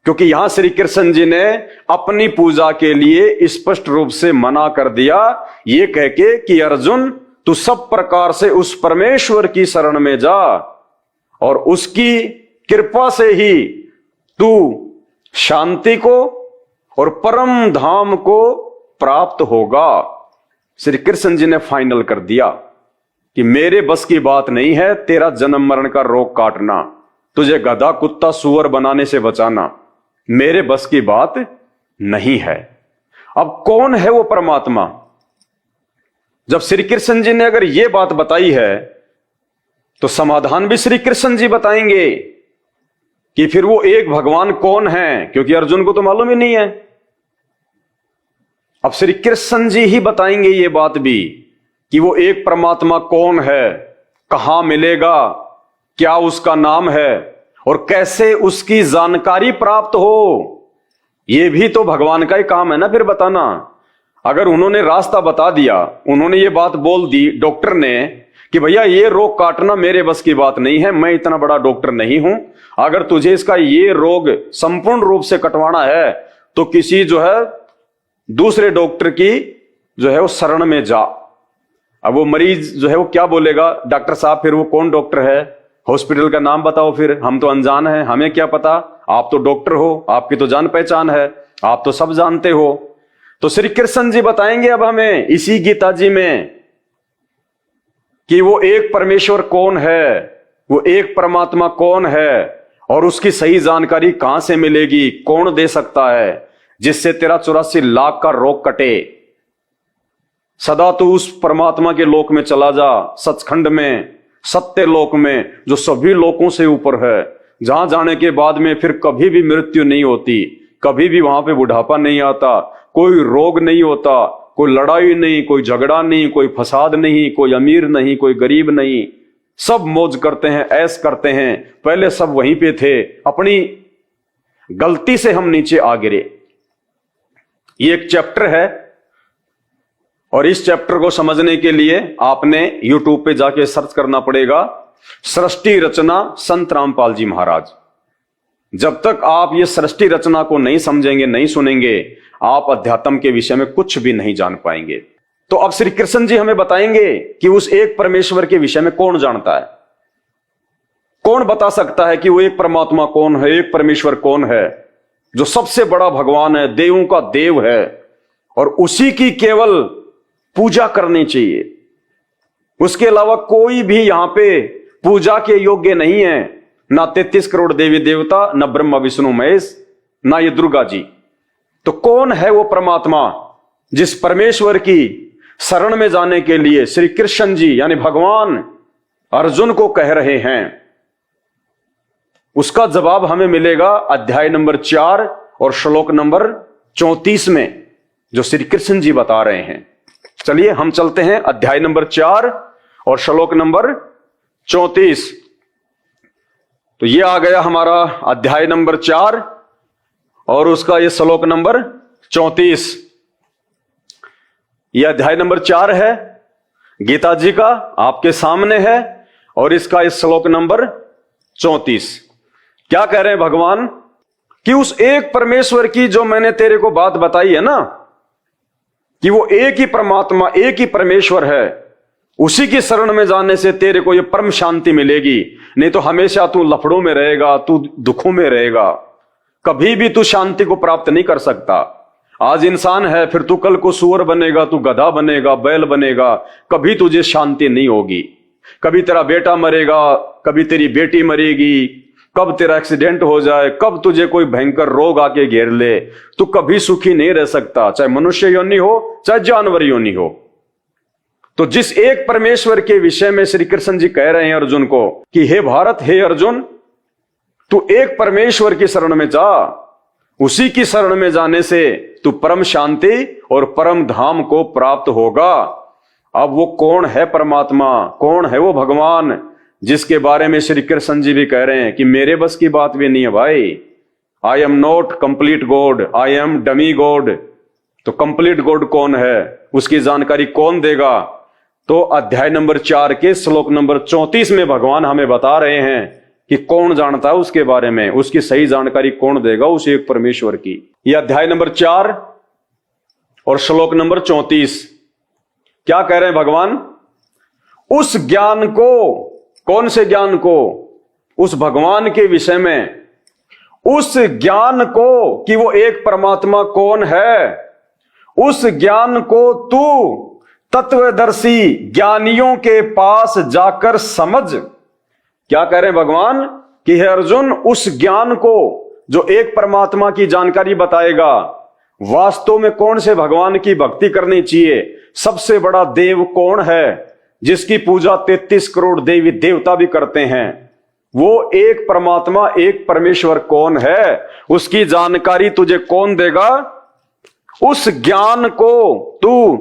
क्योंकि यहां श्री कृष्ण जी ने अपनी पूजा के लिए स्पष्ट रूप से मना कर दिया, ये कह के कि अर्जुन तू सब प्रकार से उस परमेश्वर की शरण में जा और उसकी कृपा से ही तू शांति को और परम धाम को प्राप्त होगा। श्री कृष्ण जी ने फाइनल कर दिया कि मेरे बस की बात नहीं है तेरा जन्म मरण का रोग काटना, तुझे गधा कुत्ता सूअर बनाने से बचाना, मेरे बस की बात नहीं है। अब कौन है वो परमात्मा? जब श्री कृष्ण जी ने अगर ये बात बताई है तो समाधान भी श्री कृष्ण जी बताएंगे कि फिर वो एक भगवान कौन है, क्योंकि अर्जुन को तो मालूम ही नहीं है। अब श्री कृष्ण जी ही बताएंगे ये बात भी कि वो एक परमात्मा कौन है, कहां मिलेगा, क्या उसका नाम है और कैसे उसकी जानकारी प्राप्त हो। ये भी तो भगवान का ही काम है ना फिर बताना। अगर उन्होंने रास्ता बता दिया, उन्होंने ये बात बोल दी डॉक्टर ने कि भैया ये रोग काटना मेरे बस की बात नहीं है, मैं इतना बड़ा डॉक्टर नहीं हूं, अगर तुझे इसका ये रोग संपूर्ण रूप से कटवाना है तो किसी जो है दूसरे डॉक्टर की जो है वो शरण में जा। अब वो मरीज जो है वो क्या बोलेगा, डॉक्टर साहब फिर वो कौन डॉक्टर है, हॉस्पिटल का नाम बताओ, फिर हम तो अनजान हैं, हमें क्या पता, आप तो डॉक्टर हो, आपकी तो जान पहचान है, आप तो सब जानते हो। तो श्री कृष्ण जी बताएंगे अब हमें इसी गीता जी में कि वो एक परमेश्वर कौन है, वो एक परमात्मा कौन है और उसकी सही जानकारी कहां से मिलेगी, कौन दे सकता है जिससे तेरा 84 लाख का रोग कटे। सदा तू उस परमात्मा के लोक में चला जा, सचखंड में, सत्य लोक में, जो सभी लोकों से ऊपर है, जहां जाने के बाद में फिर कभी भी मृत्यु नहीं होती, कभी भी वहां पे बुढ़ापा नहीं आता, कोई रोग नहीं होता, कोई लड़ाई नहीं, कोई झगड़ा नहीं, कोई फसाद नहीं, कोई अमीर नहीं, कोई गरीब नहीं, सब मौज करते हैं, ऐश करते हैं। पहले सब वहीं पे थे, अपनी गलती से हम नीचे आ गिरे। ये एक चैप्टर है और इस चैप्टर को समझने के लिए आपने YouTube पे जाके सर्च करना पड़ेगा, सृष्टि रचना संत रामपाल जी महाराज। जब तक आप ये सृष्टि रचना को नहीं समझेंगे, नहीं सुनेंगे, आप अध्यात्म के विषय में कुछ भी नहीं जान पाएंगे। तो अब श्री कृष्ण जी हमें बताएंगे कि उस एक परमेश्वर के विषय में कौन जानता है, कौन बता सकता है कि वो एक परमात्मा कौन है, एक परमेश्वर कौन है, जो सबसे बड़ा भगवान है, देवों का देव है और उसी की केवल पूजा करनी चाहिए। उसके अलावा कोई भी यहां पे पूजा के योग्य नहीं है, ना 33 करोड़ देवी देवता, ना ब्रह्मा विष्णु महेश, ना ये दुर्गा जी। तो कौन है वो परमात्मा जिस परमेश्वर की शरण में जाने के लिए श्री कृष्ण जी यानी भगवान अर्जुन को कह रहे हैं? उसका जवाब हमें मिलेगा अध्याय नंबर 4 और श्लोक नंबर 34 में, जो श्री कृष्ण जी बता रहे हैं। चलिए हम चलते हैं अध्याय नंबर 4 और श्लोक नंबर 34। तो ये आ गया हमारा अध्याय नंबर 4 और उसका ये श्लोक नंबर 34। ये अध्याय नंबर 4 है गीता जी का, आपके सामने है और इसका ये श्लोक नंबर 34। क्या कह रहे हैं भगवान कि उस एक परमेश्वर की जो मैंने तेरे को बात बताई है ना, कि वो एक ही परमात्मा, एक ही परमेश्वर है, उसी की शरण में जाने से तेरे को ये परम शांति मिलेगी। नहीं तो हमेशा तू लफड़ों में रहेगा, तू दुखों में रहेगा, कभी भी तू शांति को प्राप्त नहीं कर सकता। आज इंसान है, फिर तू कल को सूअर बनेगा, तू गधा बनेगा, बैल बनेगा, कभी तुझे शांति नहीं होगी। कभी तेरा बेटा मरेगा, कभी तेरी बेटी मरेगी, कब तेरा एक्सीडेंट हो जाए, कब तुझे कोई भयंकर रोग आके घेर ले, तू कभी सुखी नहीं रह सकता, चाहे मनुष्य योनि हो चाहे जानवर योनि हो। तो जिस एक परमेश्वर के विषय में श्री कृष्ण जी कह रहे हैं अर्जुन को कि हे भारत, हे अर्जुन, तू एक परमेश्वर की शरण में जा, उसी की शरण में जाने से तू परम शांति और परम धाम को प्राप्त होगा। अब वो कौन है परमात्मा, कौन है वो भगवान जिसके बारे में श्री कृष्ण जी भी कह रहे हैं कि मेरे बस की बात भी नहीं है भाई, I am not complete God, I am dummy God. तो कंप्लीट गॉड कौन है, उसकी जानकारी कौन देगा? तो अध्याय नंबर 4 के श्लोक नंबर 34 में भगवान हमें बता रहे हैं कि कौन जानता है उसके बारे में, उसकी सही जानकारी कौन देगा, उस एक परमेश्वर की। यह अध्याय नंबर 4 और श्लोक नंबर 34 क्या कह रहे हैं भगवान? उस ज्ञान को, कौन से ज्ञान को? उस भगवान के विषय में, उस ज्ञान को कि वो एक परमात्मा कौन है, उस ज्ञान को तू तत्वदर्शी ज्ञानियों के पास जाकर समझ। क्या कह रहे हैं भगवान कि हे अर्जुन, उस ज्ञान को जो एक परमात्मा की जानकारी बताएगा, वास्तव में कौन से भगवान की भक्ति करनी चाहिए, सबसे बड़ा देव कौन है जिसकी पूजा 33 करोड़ देवी देवता भी करते हैं, वो एक परमात्मा, एक परमेश्वर कौन है, उसकी जानकारी तुझे कौन देगा? उस ज्ञान को तू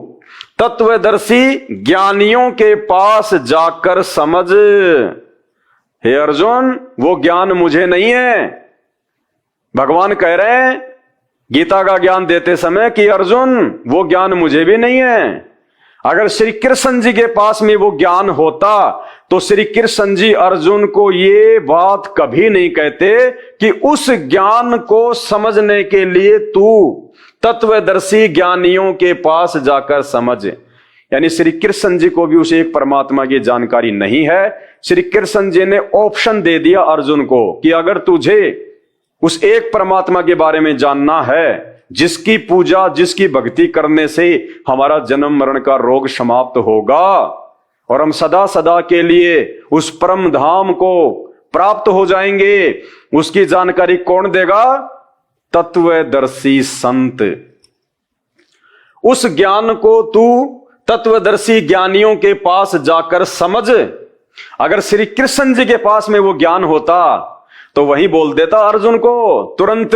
तत्वदर्शी ज्ञानियों के पास जाकर समझ। हे अर्जुन, वो ज्ञान मुझे नहीं है। भगवान कह रहे हैं गीता का ज्ञान देते समय कि अर्जुन, वो ज्ञान मुझे भी नहीं है। अगर श्री कृष्ण जी के पास में वो ज्ञान होता तो श्री कृष्ण जी अर्जुन को ये बात कभी नहीं कहते कि उस ज्ञान को समझने के लिए तू तत्वदर्शी ज्ञानियों के पास जाकर समझ। यानी श्री कृष्ण जी को भी उस एक परमात्मा की जानकारी नहीं है। श्री कृष्ण जी ने ऑप्शन दे दिया अर्जुन को कि अगर तुझे उस एक परमात्मा के बारे में जानना है, जिसकी पूजा, जिसकी भक्ति करने से हमारा जन्म मरण का रोग समाप्त होगा और हम सदा सदा के लिए उस परम धाम को प्राप्त हो जाएंगे, उसकी जानकारी कौन देगा? तत्वदर्शी संत। उस ज्ञान को तू तत्वदर्शी ज्ञानियों के पास जाकर समझ। अगर श्री कृष्ण जी के पास में वो ज्ञान होता तो वही बोल देता अर्जुन को तुरंत।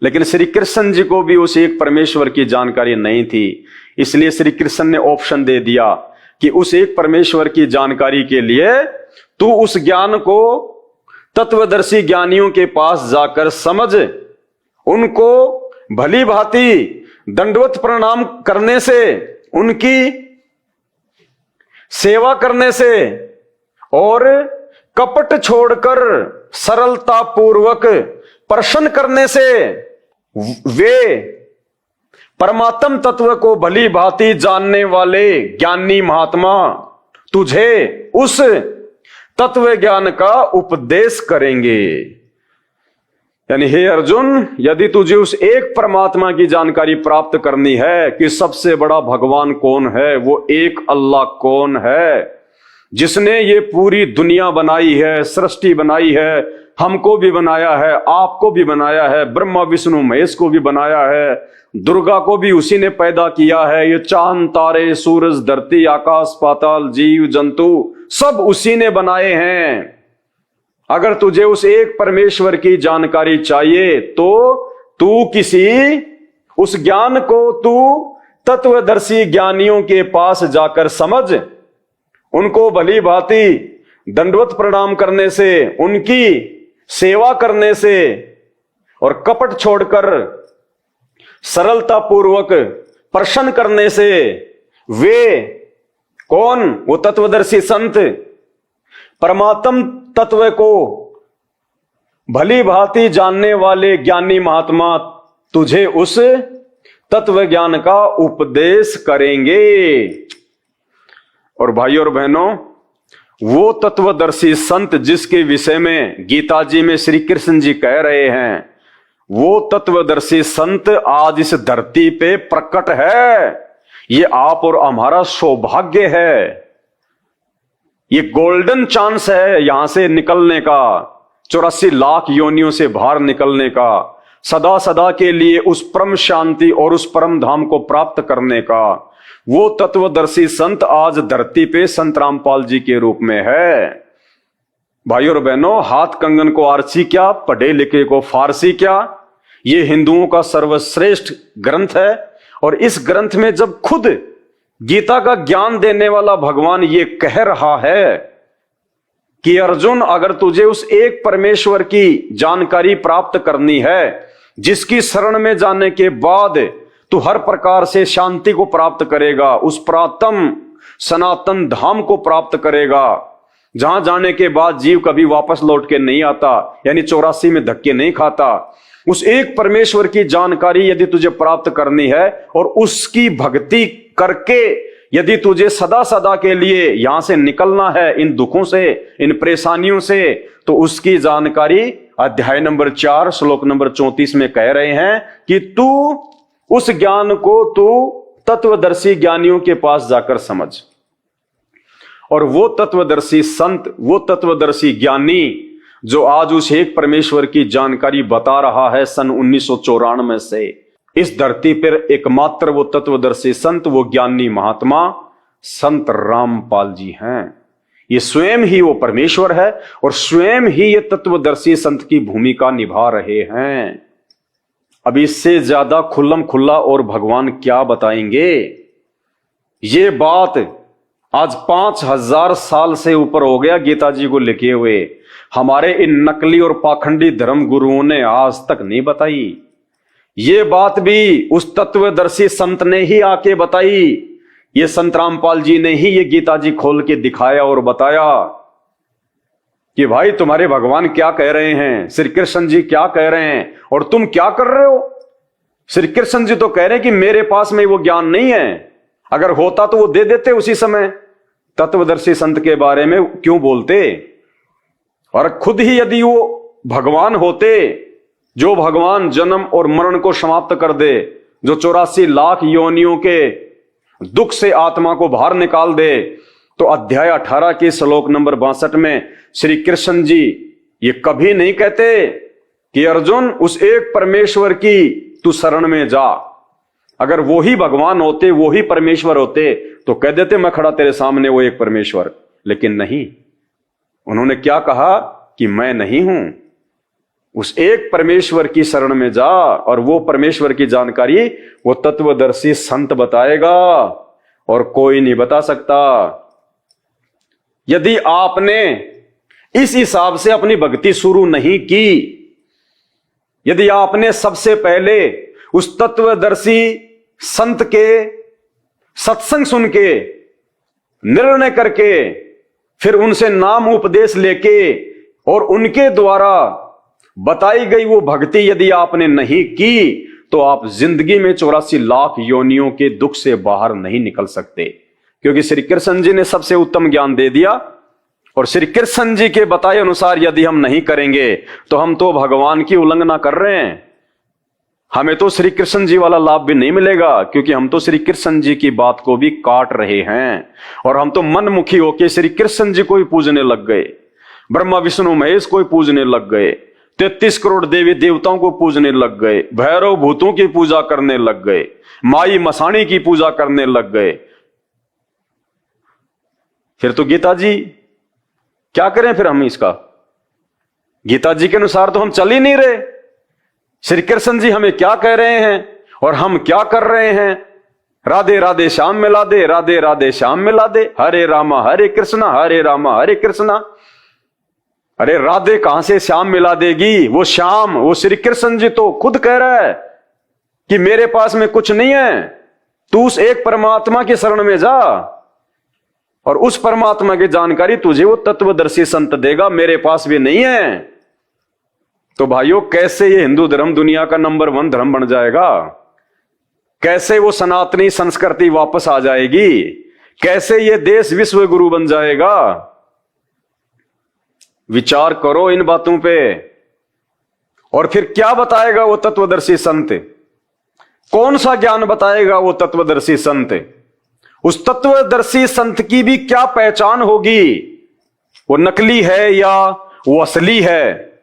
लेकिन श्री कृष्ण जी को भी उस एक परमेश्वर की जानकारी नहीं थी, इसलिए श्री कृष्ण ने ऑप्शन दे दिया कि उस एक परमेश्वर की जानकारी के लिए तू उस ज्ञान को तत्वदर्शी ज्ञानियों के पास जाकर समझ। उनको भली भांति दंडवत प्रणाम करने से, उनकी सेवा करने से और कपट छोड़कर सरलता पूर्वक प्रश्न करने से वे परमात्म तत्व को भली भांति जानने वाले ज्ञानी महात्मा तुझे उस तत्व ज्ञान का उपदेश करेंगे। यानी हे अर्जुन, यदि तुझे उस एक परमात्मा की जानकारी प्राप्त करनी है कि सबसे बड़ा भगवान कौन है, वो एक अल्लाह कौन है जिसने ये पूरी दुनिया बनाई है, सृष्टि बनाई है, हमको भी बनाया है, आपको भी बनाया है, ब्रह्मा विष्णु महेश को भी बनाया है, दुर्गा को भी उसी ने पैदा किया है, ये चांद तारे सूरज धरती आकाश पाताल जीव जंतु सब उसी ने बनाए हैं। अगर तुझे उस एक परमेश्वर की जानकारी चाहिए तो तू किसी उस ज्ञान को तू तत्वदर्शी ज्ञानियों के पास जाकर समझ। उनको भली भांति दंडवत प्रणाम करने से, उनकी सेवा करने से और कपट छोड़कर सरलता पूर्वक प्रश्न करने से वे कौन? वो तत्वदर्शी संत परमात्म तत्व को भली भांति जानने वाले ज्ञानी महात्मा तुझे उस तत्व ज्ञान का उपदेश करेंगे। और भाइयों और बहनों, वो तत्वदर्शी संत जिसके विषय में गीता जी में श्री कृष्ण जी कह रहे हैं, वो तत्वदर्शी संत आज इस धरती पे प्रकट है। ये आप और हमारा सौभाग्य है, ये गोल्डन चांस है यहां से निकलने का, 84 लाख योनियों से बाहर निकलने का, सदा सदा के लिए उस परम शांति और उस परम धाम को प्राप्त करने का। वो तत्वदर्शी संत आज धरती पे संत रामपाल जी के रूप में है। भाइयों और बहनों, हाथ कंगन को आरसी क्या, पढ़े लिखे को फारसी क्या, ये हिंदुओं का सर्वश्रेष्ठ ग्रंथ है। और इस ग्रंथ में जब खुद गीता का ज्ञान देने वाला भगवान ये कह रहा है कि अर्जुन, अगर तुझे उस एक परमेश्वर की जानकारी प्राप्त करनी है, जिसकी शरण में जाने के बाद तू हर प्रकार से शांति को प्राप्त करेगा, उस प्रातम सनातन धाम को प्राप्त करेगा, जहां जाने के बाद जीव कभी वापस लौट के नहीं आता, यानी 84 में धक्के नहीं खाता। उस एक परमेश्वर की जानकारी यदि तुझे प्राप्त करनी है और उसकी भक्ति करके यदि तुझे सदा सदा के लिए यहां से निकलना है, इन दुखों से, इन परेशानियों से, तो उसकी जानकारी अध्याय नंबर 4 श्लोक नंबर 34 में कह रहे हैं कि तू उस ज्ञान को तू तत्वदर्शी ज्ञानियों के पास जाकर समझ। और वो तत्वदर्शी संत, वो तत्वदर्शी ज्ञानी जो आज उस एक परमेश्वर की जानकारी बता रहा है सन 1994 से, इस धरती पर एकमात्र वो तत्वदर्शी संत, वो ज्ञानी महात्मा संत रामपाल जी हैं। ये स्वयं ही वो परमेश्वर है और स्वयं ही ये तत्वदर्शी संत की भूमिका निभा रहे हैं। अब इससे ज्यादा खुल्लम खुल्ला और भगवान क्या बताएंगे? ये बात आज 5000 साल से ऊपर हो गया गीता जी को लिखे हुए। हमारे इन नकली और पाखंडी धर्म गुरुओं ने आज तक नहीं बताई। ये बात भी उस तत्वदर्शी संत ने ही आके बताई। ये संत रामपाल जी ने ही ये गीता जी खोल के दिखाया और बताया कि भाई तुम्हारे भगवान क्या कह रहे हैं, श्री कृष्ण जी क्या कह रहे हैं और तुम क्या कर रहे हो। श्री कृष्ण जी तो कह रहे हैं कि मेरे पास में वो ज्ञान नहीं है, अगर होता तो वो दे देते उसी समय। तत्वदर्शी संत के बारे में क्यों बोलते? और खुद ही यदि वो भगवान होते, जो भगवान जन्म और मरण को समाप्त कर दे, जो 84 लाख योनियों के दुख से आत्मा को बाहर निकाल दे, तो अध्याय 18 के श्लोक नंबर 62 में श्री कृष्ण जी ये कभी नहीं कहते कि अर्जुन उस एक परमेश्वर की तू शरण में जा। अगर वो ही भगवान होते, वो ही परमेश्वर होते, तो कह देते मैं खड़ा तेरे सामने वो एक परमेश्वर। लेकिन नहीं, उन्होंने क्या कहा कि मैं नहीं हूं, उस एक परमेश्वर की शरण में जा। और वो परमेश्वर की जानकारी वो तत्वदर्शी संत बताएगा और कोई नहीं बता सकता। यदि आपने इस हिसाब से अपनी भक्ति शुरू नहीं की, यदि आपने सबसे पहले उस तत्वदर्शी संत के सत्संग सुन के निर्णय करके फिर उनसे नाम उपदेश लेके और उनके द्वारा बताई गई वो भक्ति यदि आपने नहीं की, तो आप जिंदगी में 84 लाख योनियों के दुख से बाहर नहीं निकल सकते। क्योंकि श्री कृष्ण जी ने सबसे उत्तम ज्ञान दे दिया और श्री कृष्ण जी के बताए अनुसार यदि हम नहीं करेंगे तो हम तो भगवान की उल्लंघना कर रहे हैं। हमें तो श्री कृष्ण जी वाला लाभ भी नहीं मिलेगा, क्योंकि हम तो श्री कृष्ण जी की बात को भी काट रहे हैं और हम तो मनमुखी होके श्री कृष्ण जी को ही पूजने लग गए, ब्रह्मा विष्णु महेश को ही पूजने लग गए, 33 करोड़ देवी देवताओं को पूजने लग गए, भैरव भूतों की पूजा करने लग गए, माई मसाणी की पूजा करने लग गए। फिर तो गीता जी क्या करें? फिर हम इसका गीता जी के अनुसार तो हम चल ही नहीं रहे। श्री कृष्ण जी हमें क्या कह रहे हैं और हम क्या कर रहे हैं? राधे राधे श्याम मिला दे, राधे राधे श्याम मिला दे, हरे रामा हरे कृष्णा, हरे रामा हरे कृष्णा। अरे राधे कहां से श्याम मिला देगी? वो श्याम, वो श्री कृष्ण जी तो खुद कह रहा है कि मेरे पास में कुछ नहीं है, तू उस एक परमात्मा की शरण में जा और उस परमात्मा की जानकारी तुझे वो तत्वदर्शी संत देगा, मेरे पास भी नहीं है। तो भाइयों, कैसे ये हिंदू धर्म दुनिया का नंबर 1 धर्म बन जाएगा? कैसे वो सनातनी संस्कृति वापस आ जाएगी? कैसे ये देश विश्व गुरु बन जाएगा? विचार करो इन बातों पे। और फिर क्या बताएगा वो तत्वदर्शी संत? कौन सा ज्ञान बताएगा वो तत्वदर्शी संत? उस तत्वदर्शी संत की भी क्या पहचान होगी? वो नकली है या वो असली है?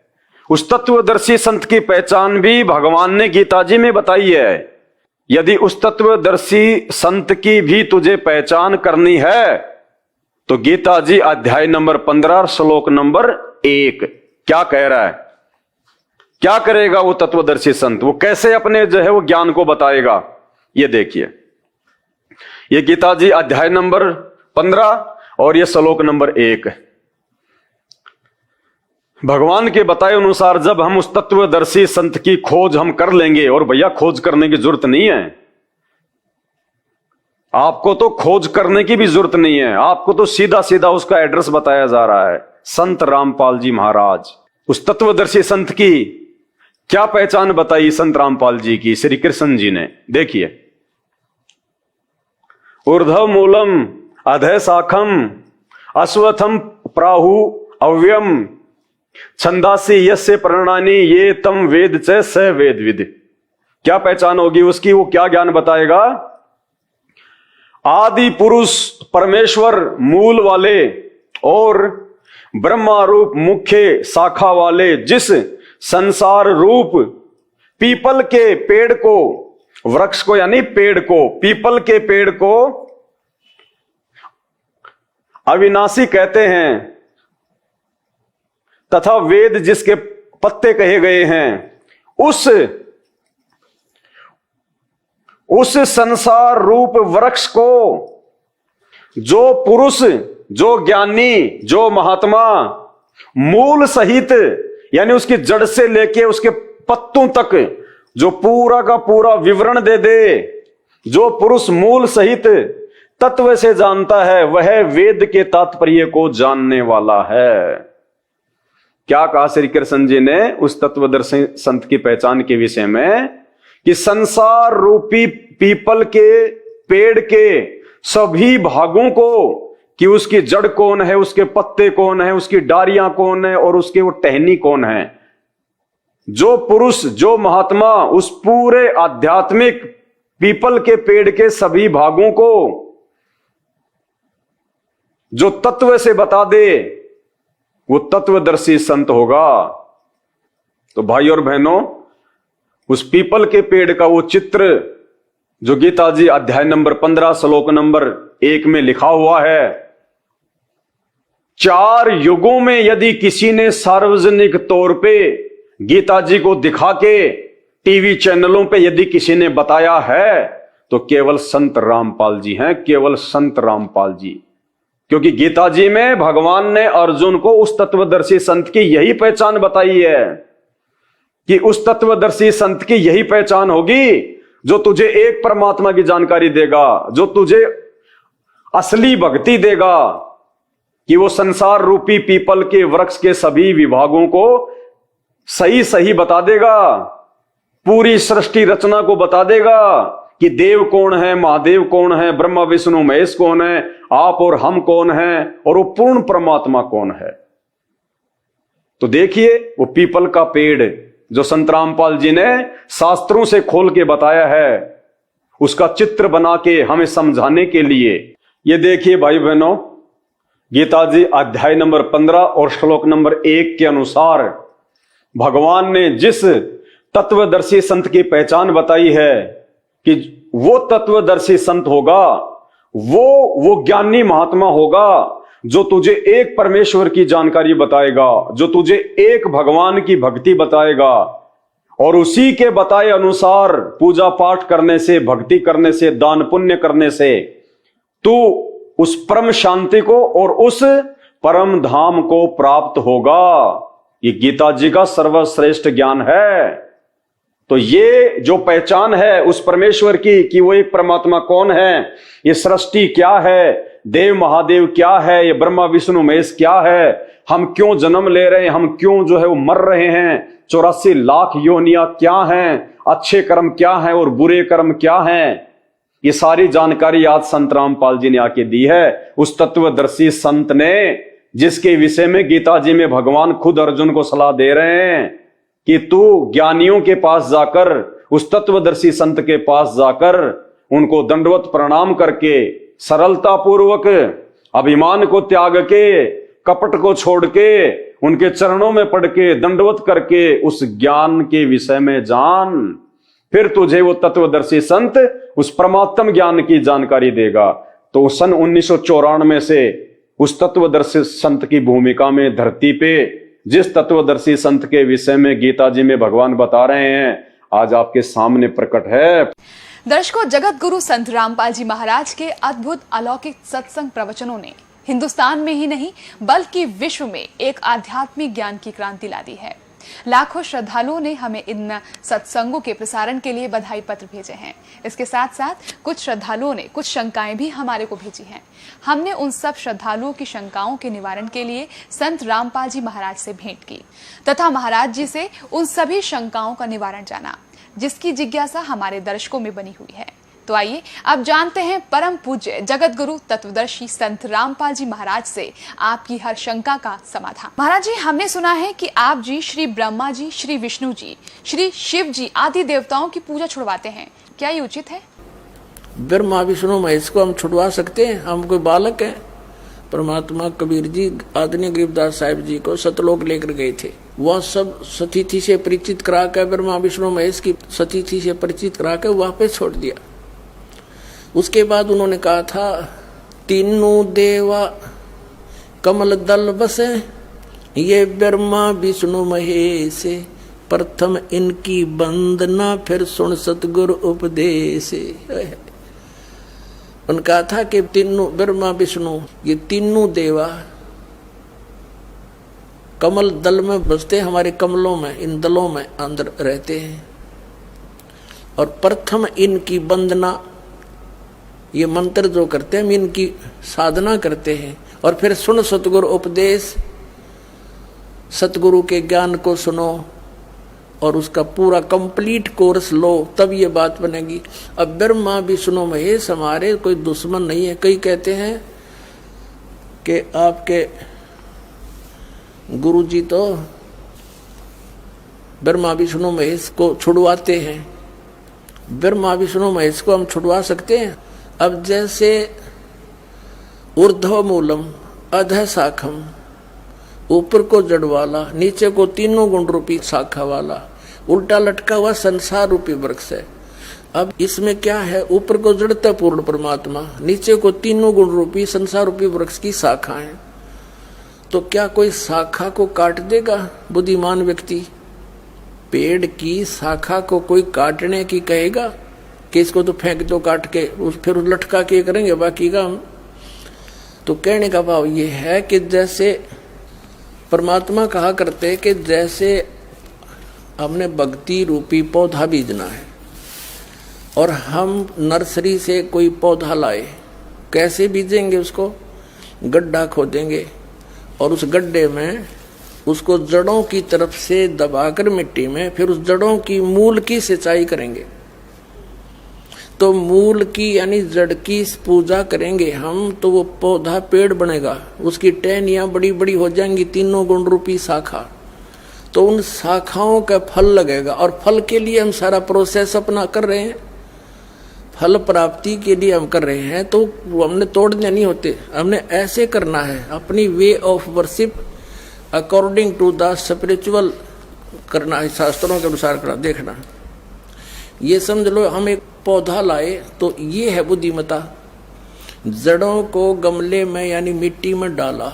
उस तत्वदर्शी संत की पहचान भी भगवान ने गीता जी में बताई है। यदि उस तत्वदर्शी संत की भी तुझे पहचान करनी है तो गीता जी अध्याय नंबर 15 श्लोक नंबर 1 क्या कह रहा है? क्या करेगा वो तत्वदर्शी संत? वो कैसे अपने जो है वो ज्ञान को बताएगा? ये देखिए, ये गीता जी अध्याय नंबर 15 और ये श्लोक नंबर 1। भगवान के बताए अनुसार जब हम उस तत्वदर्शी संत की खोज हम कर लेंगे, और भैया खोज करने की जरूरत नहीं है, आपको तो खोज करने की भी जरूरत नहीं है, आपको तो सीधा सीधा उसका एड्रेस बताया जा रहा है। संत रामपाल जी महाराज, उस तत्वदर्शी संत की क्या पहचान बताई संत रामपाल जी की श्री कृष्ण जी ने? देखिए, ऊर्ध्व मूलम अधः शाखम अश्वत्थम प्राहु अव्यम छंदासी यस्य प्रणनानि ये तम वेद च स वेद विद। क्या पहचान होगी उसकी? वो क्या ज्ञान बताएगा? आदि पुरुष परमेश्वर मूल वाले और ब्रह्मा रूप मुख्य शाखा वाले जिस संसार रूप पीपल के पेड़ को, वृक्ष को यानी पेड़ को, पीपल के पेड़ को अविनाशी कहते हैं, तथा वेद जिसके पत्ते कहे गए हैं, उस उस संसार रूप वृक्ष को जो पुरुष, जो ज्ञानी, जो महात्मा मूल सहित यानी उसकी जड़ से लेके उसके पत्तों तक जो पूरा का पूरा विवरण दे दे, जो पुरुष मूल सहित तत्व से जानता है, वह वेद के तात्पर्य को जानने वाला है। क्या कहा श्री कृष्ण जी ने उस तत्वदर्शी संत की पहचान के विषय में कि संसार रूपी पीपल के पेड़ के सभी भागों को, कि उसकी जड़ कौन है, उसके पत्ते कौन है, उसकी डारियां कौन है और उसके वो टहनी कौन है, जो पुरुष, जो महात्मा उस पूरे आध्यात्मिक पीपल के पेड़ के सभी भागों को जो तत्व से बता दे, वो तत्वदर्शी संत होगा। तो भाई और बहनों, उस पीपल के पेड़ का वो चित्र जो गीता जी अध्याय नंबर 15 श्लोक नंबर 1 में लिखा हुआ है, 4 युगों में यदि किसी ने सार्वजनिक तौर पे गीता जी को दिखा के टीवी चैनलों पे यदि किसी ने बताया है तो केवल संत रामपाल जी हैं, केवल संत रामपाल जी। क्योंकि गीता जी में भगवान ने अर्जुन को उस तत्वदर्शी संत की यही पहचान बताई है कि उस तत्वदर्शी संत की यही पहचान होगी जो तुझे एक परमात्मा की जानकारी देगा, जो तुझे असली भक्ति देगा, कि वो संसार रूपी पीपल के वृक्ष के सभी विभागों को सही सही बता देगा, पूरी सृष्टि रचना को बता देगा कि देव कौन है, महादेव कौन है, ब्रह्मा विष्णु महेश कौन है, आप और हम कौन हैं, और वो पूर्ण परमात्मा कौन है। तो देखिए वो पीपल का पेड़ जो संत रामपाल जी ने शास्त्रों से खोल के बताया है, उसका चित्र बना के हमें समझाने के लिए, ये देखिए भाई बहनों, गीता जी अध्याय नंबर 15 और श्लोक नंबर 1 के अनुसार भगवान ने जिस तत्वदर्शी संत की पहचान बताई है कि वो तत्वदर्शी संत होगा, वो ज्ञानी महात्मा होगा जो तुझे एक परमेश्वर की जानकारी बताएगा, जो तुझे एक भगवान की भक्ति बताएगा, और उसी के बताए अनुसार पूजा पाठ करने से, भक्ति करने से, दान पुण्य करने से तू उस परम शांति को और उस परम धाम को प्राप्त होगा। ये गीता जी का सर्वश्रेष्ठ ज्ञान है। तो ये जो पहचान है उस परमेश्वर की कि वो एक परमात्मा कौन है, ये सृष्टि क्या है, देव महादेव क्या है, ये ब्रह्मा विष्णु महेश क्या है, हम क्यों जन्म ले रहे हैं, हम क्यों जो है वो मर रहे हैं, 84 लाख योनियां क्या हैं, अच्छे कर्म क्या हैं और बुरे कर्म क्या हैं, ये सारी जानकारी आज संत रामपाल जी ने आके दी है। उस तत्वदर्शी संत ने, जिसके विषय में गीता जी में भगवान खुद अर्जुन को सलाह दे रहे हैं कि तू ज्ञानियों के पास जाकर, उस तत्वदर्शी संत के पास जाकर उनको दंडवत प्रणाम करके, सरलता पूर्वक अभिमान को त्याग के, कपट को छोड़ के, उनके चरणों में पड़ के, दंडवत करके उस ज्ञान के विषय में जान, फिर तुझे वो तत्वदर्शी संत उस परमात्म ज्ञान की जानकारी देगा। तो सन 1994 से उस तत्वदर्शी संत की भूमिका में धरती पे जिस तत्वदर्शी संत के विषय में गीता जी में भगवान बता रहे हैं, आज आपके सामने प्रकट है। दर्शकों, जगत गुरु संत रामपाल जी महाराज के अद्भुत अलौकिक सत्संग प्रवचनों ने हिंदुस्तान में ही नहीं बल्कि विश्व में एक आध्यात्मिक ज्ञान की क्रांति ला दी है। लाखों श्रद्धालुओं ने हमें इन सत्संगों के प्रसारण के लिए बधाई पत्र भेजे हैं। इसके साथ साथ कुछ श्रद्धालुओं ने कुछ शंकाएं भी हमारे को भेजी हैं। हमने उन सब श्रद्धालुओं की शंकाओं के निवारण के लिए संत रामपाल जी महाराज से भेंट की तथा महाराज जी से उन सभी शंकाओं का निवारण जाना, जिसकी जिज्ञासा हमारे दर्शकों में बनी हुई है। तो आइए अब जानते हैं परम पूज्य जगत गुरु तत्वदर्शी संत रामपाल जी महाराज से आपकी हर शंका का समाधान। महाराज जी, हमने सुना है कि आप जी श्री ब्रह्मा जी, श्री विष्णु जी, श्री शिव जी आदि देवताओं की पूजा छुड़वाते हैं, क्या ये उचित है? ब्रह्मा विष्णु महेश को हम छुड़वा सकते हैं? हम कोई बालक है? परमात्मा कबीर जी आदरणीय गरीबदास साहिब जी को सतलोक लेकर गए थे, वह सब सतीथि से परिचित करा कर, ब्रह्मा विष्णु महेश की सतीथि से परिचित करा कर वापस छोड़ दिया। उसके बाद उन्होंने कहा था, तीनों देवा कमल दल बसे, ये ब्रह्मा विष्णु महेश प्रथम इनकी वंदना फिर सुन सतगुरु उपदेश। उनका था कि तीनों ब्रह्मा विष्णु ये तीनों देवा कमल दल में बसते, हमारे कमलों में, इन दलों में अंदर रहते हैं। और प्रथम इनकी वंदना, ये मंत्र जो करते हैं हम इनकी साधना करते हैं। और फिर सुन सतगुरु उपदेश, सतगुरु के ज्ञान को सुनो और उसका पूरा कंप्लीट कोर्स लो, तब ये बात बनेगी। अब ब्रह्मा विष्णु महेश हमारे कोई दुश्मन नहीं है। कई कहते हैं कि आपके गुरुजी तो ब्रह्मा विष्णु महेश को छुड़वाते हैं। ब्रह्मा विष्णु महेश को हम छुड़वा सकते हैं। अब जैसे ऊर्ध्व मूलम अधः शाखम, ऊपर को जड़ वाला, नीचे को तीनों गुण रूपी शाखा वाला, उल्टा लटका हुआ संसार रूपी वृक्ष है। अब इसमें क्या है, ऊपर को जड़ता पूर्ण परमात्मा, नीचे को तीनों गुण रूपी संसार रूपी वृक्ष की शाखा है। तो क्या कोई शाखा को काट देगा बुद्धिमान व्यक्ति? पेड़ की शाखा को कोई काटने की कहेगा कि इसको तो फेंक दो काट के, फिर लटका के करेंगे बाकी का हम? तो कहने का भाव ये है कि जैसे परमात्मा कहा करते कि जैसे हमने भक्ति रूपी पौधा बीजना है और हम नर्सरी से कोई पौधा लाए, कैसे बीजेंगे उसको? गड्ढा खोदेंगे और उस गड्ढे में उसको जड़ों की तरफ से दबाकर मिट्टी में, फिर उस जड़ों की मूल की सिंचाई करेंगे। तो मूल की यानी जड़ की पूजा करेंगे हम, तो वो पौधा पेड़ बनेगा, उसकी टहनियां बड़ी बड़ी हो जाएंगी, तीनों गुण रूपी शाखा। तो उन शाखाओं का फल लगेगा और फल के लिए हम सारा प्रोसेस अपना कर रहे हैं, फल प्राप्ति के लिए हम कर रहे हैं। तो वो हमने तोड़ने नहीं होते, हमने ऐसे करना है, अपनी way of worship according to the spiritual करना है, शास्त्रों के अनुसार करना। देखना, ये समझ लो हम एक पौधा लाए तो ये है बुद्धिमता। जड़ों को गमले में यानी मिट्टी में डाला,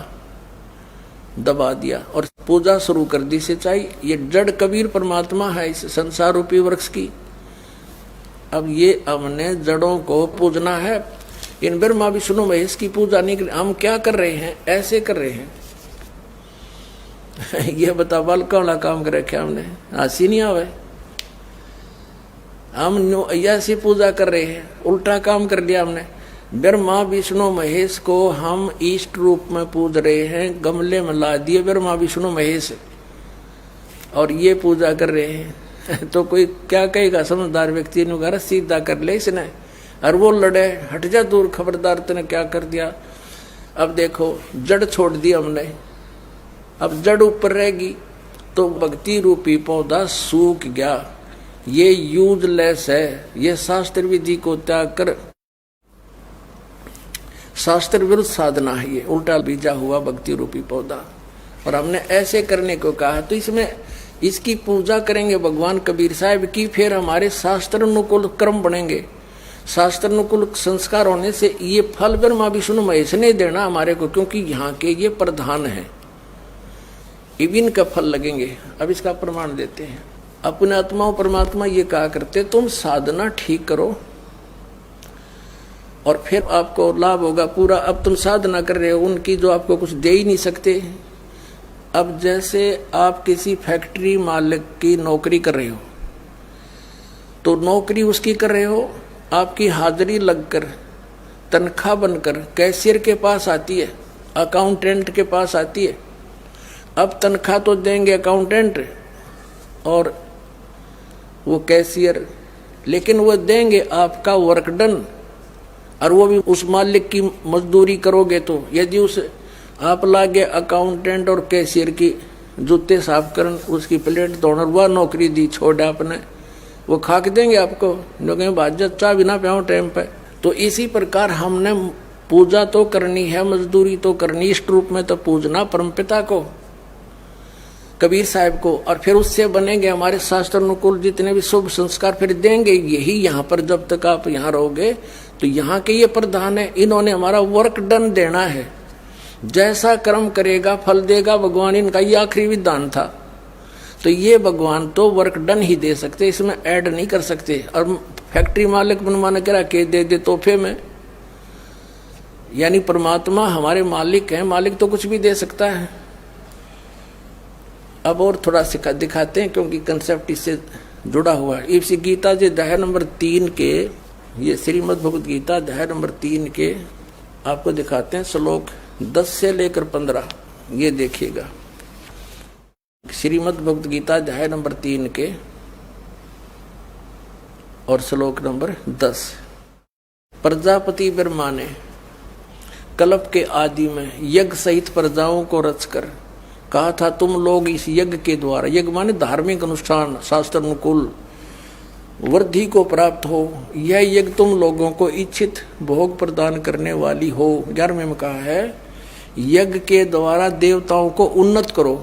दबा दिया और पूजा शुरू कर दी, सिंचाई। ये जड़ कबीर परमात्मा है इस संसार रूपी वृक्ष की। अब ये हमने जड़ों को पूजना है। इन ब्रह्मा विष्णु महेश की पूजा नहीं कर, हम क्या कर रहे हैं? ऐसे कर रहे हैं। ये बता बालका वाला काम कर रखे हमने, हंसी नहीं आवे। हम ऐसी पूजा कर रहे हैं, उल्टा काम कर लिया हमने। ब्रह्मा विष्णु महेश को हम इष्ट रूप में पूज रहे हैं, गमले में ला दिए ब्रह्मा विष्णु महेश और ये पूजा कर रहे हैं। तो कोई क्या कहेगा? समझदार व्यक्ति ने घर सीधा कर ले इसने, और वो लड़े, हट जा दूर, खबरदार तूने क्या कर दिया। अब देखो जड़ छोड़ दी हमने, अब जड़ ऊपर रहेगी तो भक्ति रूपी पौधा सूख गया, ये यूजलेस है। ये शास्त्र विधि को त्याग कर शास्त्र विरुद्ध साधना है, ये उल्टा बीजा हुआ भक्ति रूपी पौधा। और हमने ऐसे करने को कहा, तो इसमें इसकी पूजा करेंगे भगवान कबीर साहब की, फिर हमारे शास्त्र अनुकूल कर्म बनेंगे। शास्त्र अनुकूल संस्कार होने से ये फल ब्रह्मा विष्णु महेश ने देना हमारे को, क्योंकि यहाँ के ये प्रधान है, इविन का फल लगेंगे। अब इसका प्रमाण देते हैं। अपने आत्माओं परमात्मा ये कहा करते, तुम साधना ठीक करो और फिर आपको लाभ होगा पूरा। अब तुम साधना कर रहे हो उनकी जो आपको कुछ दे ही नहीं सकते। अब जैसे आप किसी फैक्ट्री मालिक की नौकरी कर रहे हो, तो नौकरी उसकी कर रहे हो, आपकी हाजिरी लगकर तनख्वाह बनकर कैशियर के पास आती है, अकाउंटेंट के पास आती है। अब तनख्वाह तो देंगे अकाउंटेंट और वो कैशियर, लेकिन वो देंगे आपका वर्क डन, और वो भी उस मालिक की मजदूरी करोगे। तो यदि उस आप लागे अकाउंटेंट और कैशियर की जूते साफ करन, उसकी प्लेट धोना, वह नौकरी दी छोड़ आपने, वो खाक देंगे आपको, जो भाजत चाह बिना प्याओ टाइम पे। तो इसी प्रकार हमने पूजा तो करनी है, मजदूरी तो करनी, इष्ट रूप में तो पूजना परमपिता को, कबीर साहब को, और फिर उससे बनेंगे हमारे शास्त्र अनुकूल जितने भी शुभ संस्कार फिर देंगे। यही यहाँ पर जब तक आप यहाँ रहोगे तो यहाँ के ये प्रधान है, इन्होंने हमारा वर्क डन देना है। जैसा कर्म करेगा फल देगा भगवान, इनका ये आखिरी विधान था। तो ये भगवान तो वर्क डन ही दे सकते, इसमें ऐड नहीं कर सकते। और फैक्ट्री मालिक मनमाना करा के दे तोहफे में, यानी परमात्मा हमारे मालिक हैं, मालिक तो कुछ भी दे सकता है। अब और थोड़ा दिखाते हैं क्योंकि कंसेप्ट इससे जुड़ा हुआ है। इसी गीता जी अध्याय नंबर 3 के, ये श्रीमद् भगवद गीता अध्याय नंबर 3 के आपको दिखाते हैं श्लोक 10 से लेकर 15। ये देखिएगा, श्रीमद् भगवद गीता अध्याय नंबर 3 के और श्लोक नंबर 10। प्रजापति ब्रह्मा ने कल्प के आदि में यज्ञ सहित प्रजाओं को रचकर कहा था, तुम लोग इस यज्ञ के द्वारा, यज्ञ माने धार्मिक अनुष्ठान, शास्त्र अनुकूल वृद्धि को प्राप्त हो। यह यज्ञ तुम लोगों को इच्छित भोग प्रदान करने वाली हो। 11वें में कहा है, यज्ञ के द्वारा देवताओं को उन्नत करो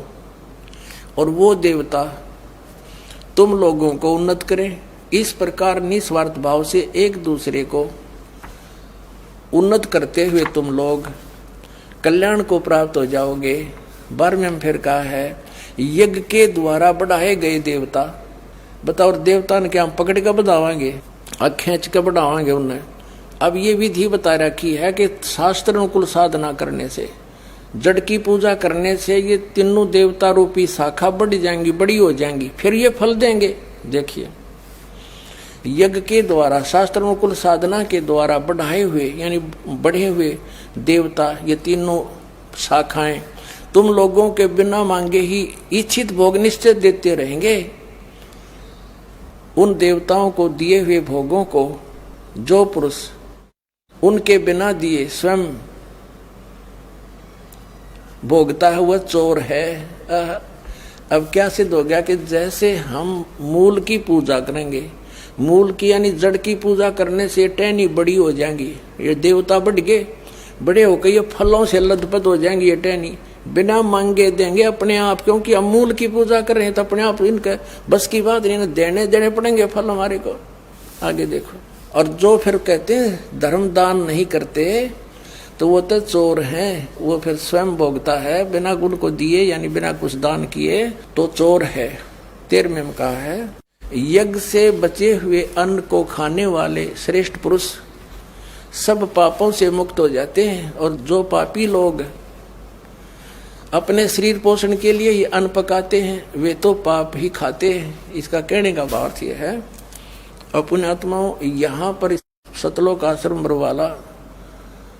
और वो देवता तुम लोगों को उन्नत करें। इस प्रकार निस्वार्थ भाव से एक दूसरे को उन्नत करते हुए तुम लोग कल्याण को प्राप्त हो जाओगे। 12वें में फिर कहा है, यज्ञ के द्वारा बढ़ाए गए देवता, बताओ देवता ने क्या हम पकड़ कर बढ़ावाएंगे, खींच कर बढ़ावाएंगे उन्हें। अब ये विधि बता रखी है कि शास्त्र अनुकूल साधना करने से, जड़ की पूजा करने से ये तीनों देवता रूपी शाखा बढ़ जाएंगी, बड़ी हो जाएंगी, फिर ये फल देंगे। देखिए, यज्ञ के द्वारा, शास्त्र अनुकूल साधना के द्वारा बढ़ाए हुए यानी बढ़े हुए देवता, ये तीनों शाखाएं तुम लोगों के बिना मांगे ही इच्छित भोग निश्चित देते रहेंगे। उन देवताओं को दिए हुए भोगों को जो पुरुष उनके बिना दिए स्वयं भोगता है वह चोर है। अब क्या सिद्ध हो गया कि जैसे हम मूल की पूजा करेंगे, मूल की यानी जड़ की पूजा करने से टहनी बड़ी हो जाएंगी, ये देवता बढ़ गए, बड़े होकर ये फलों से लदपद हो जाएंगी, ये टहनी बिना मांगे देंगे अपने आप, क्योंकि हम मूल की पूजा कर रहे हैं तो अपने आप इनका बस की बात नहीं, देने पड़ेंगे फल हमारे को। आगे देखो, और जो फिर कहते हैं धर्म दान नहीं करते तो वो तो चोर हैं, वो फिर स्वयं भोगता है बिना गुण को दिए यानी बिना कुछ दान किए तो चोर है। 13वें में कहा है, यज्ञ से बचे हुए अन्न को खाने वाले श्रेष्ठ पुरुष सब पापों से मुक्त हो जाते हैं, और जो पापी लोग अपने शरीर पोषण के लिए ये अन्न पकाते हैं वे तो पाप ही खाते हैं। इसका कहने का भाव यह है, अपने आत्माओं यहाँ पर सतलोक आश्रम बरवाला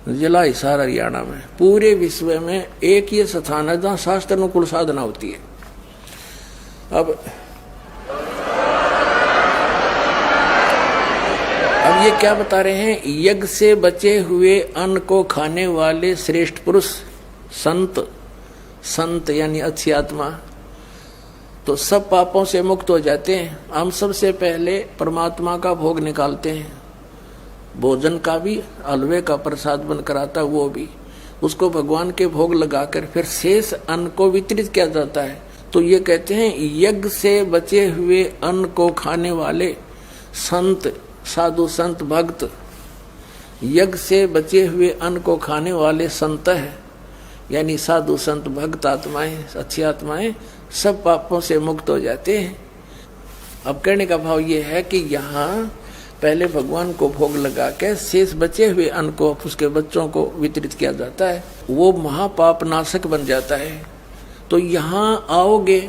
जिला हिसार हरियाणा में पूरे विश्व में एक ये स्थान है जहाँ शास्त्र अनुकूल साधना होती है। अब ये क्या बता रहे हैं, यज्ञ से बचे हुए अन्न को खाने वाले श्रेष्ठ पुरुष संत यानी अच्छी आत्मा तो सब पापों से मुक्त हो जाते हैं। हम सबसे पहले परमात्मा का भोग निकालते हैं, भोजन का भी, हलवे का प्रसाद बन कराता वो भी, उसको भगवान के भोग लगाकर फिर शेष अन्न को वितरित किया जाता है। तो ये कहते हैं यज्ञ से बचे हुए अन्न को खाने वाले संत, साधु संत भक्त, यज्ञ से बचे हुए अन्न को खाने वाले संत है यानी साधु संत भक्त आत्माएं, अच्छी आत्माएं सब पापों से मुक्त हो जाते हैं। अब कहने का भाव ये है कि यहाँ पहले भगवान को भोग लगा के शेष बचे हुए अन्न को उसके बच्चों को वितरित किया जाता है, वो महापाप नाशक बन जाता है। तो यहाँ आओगे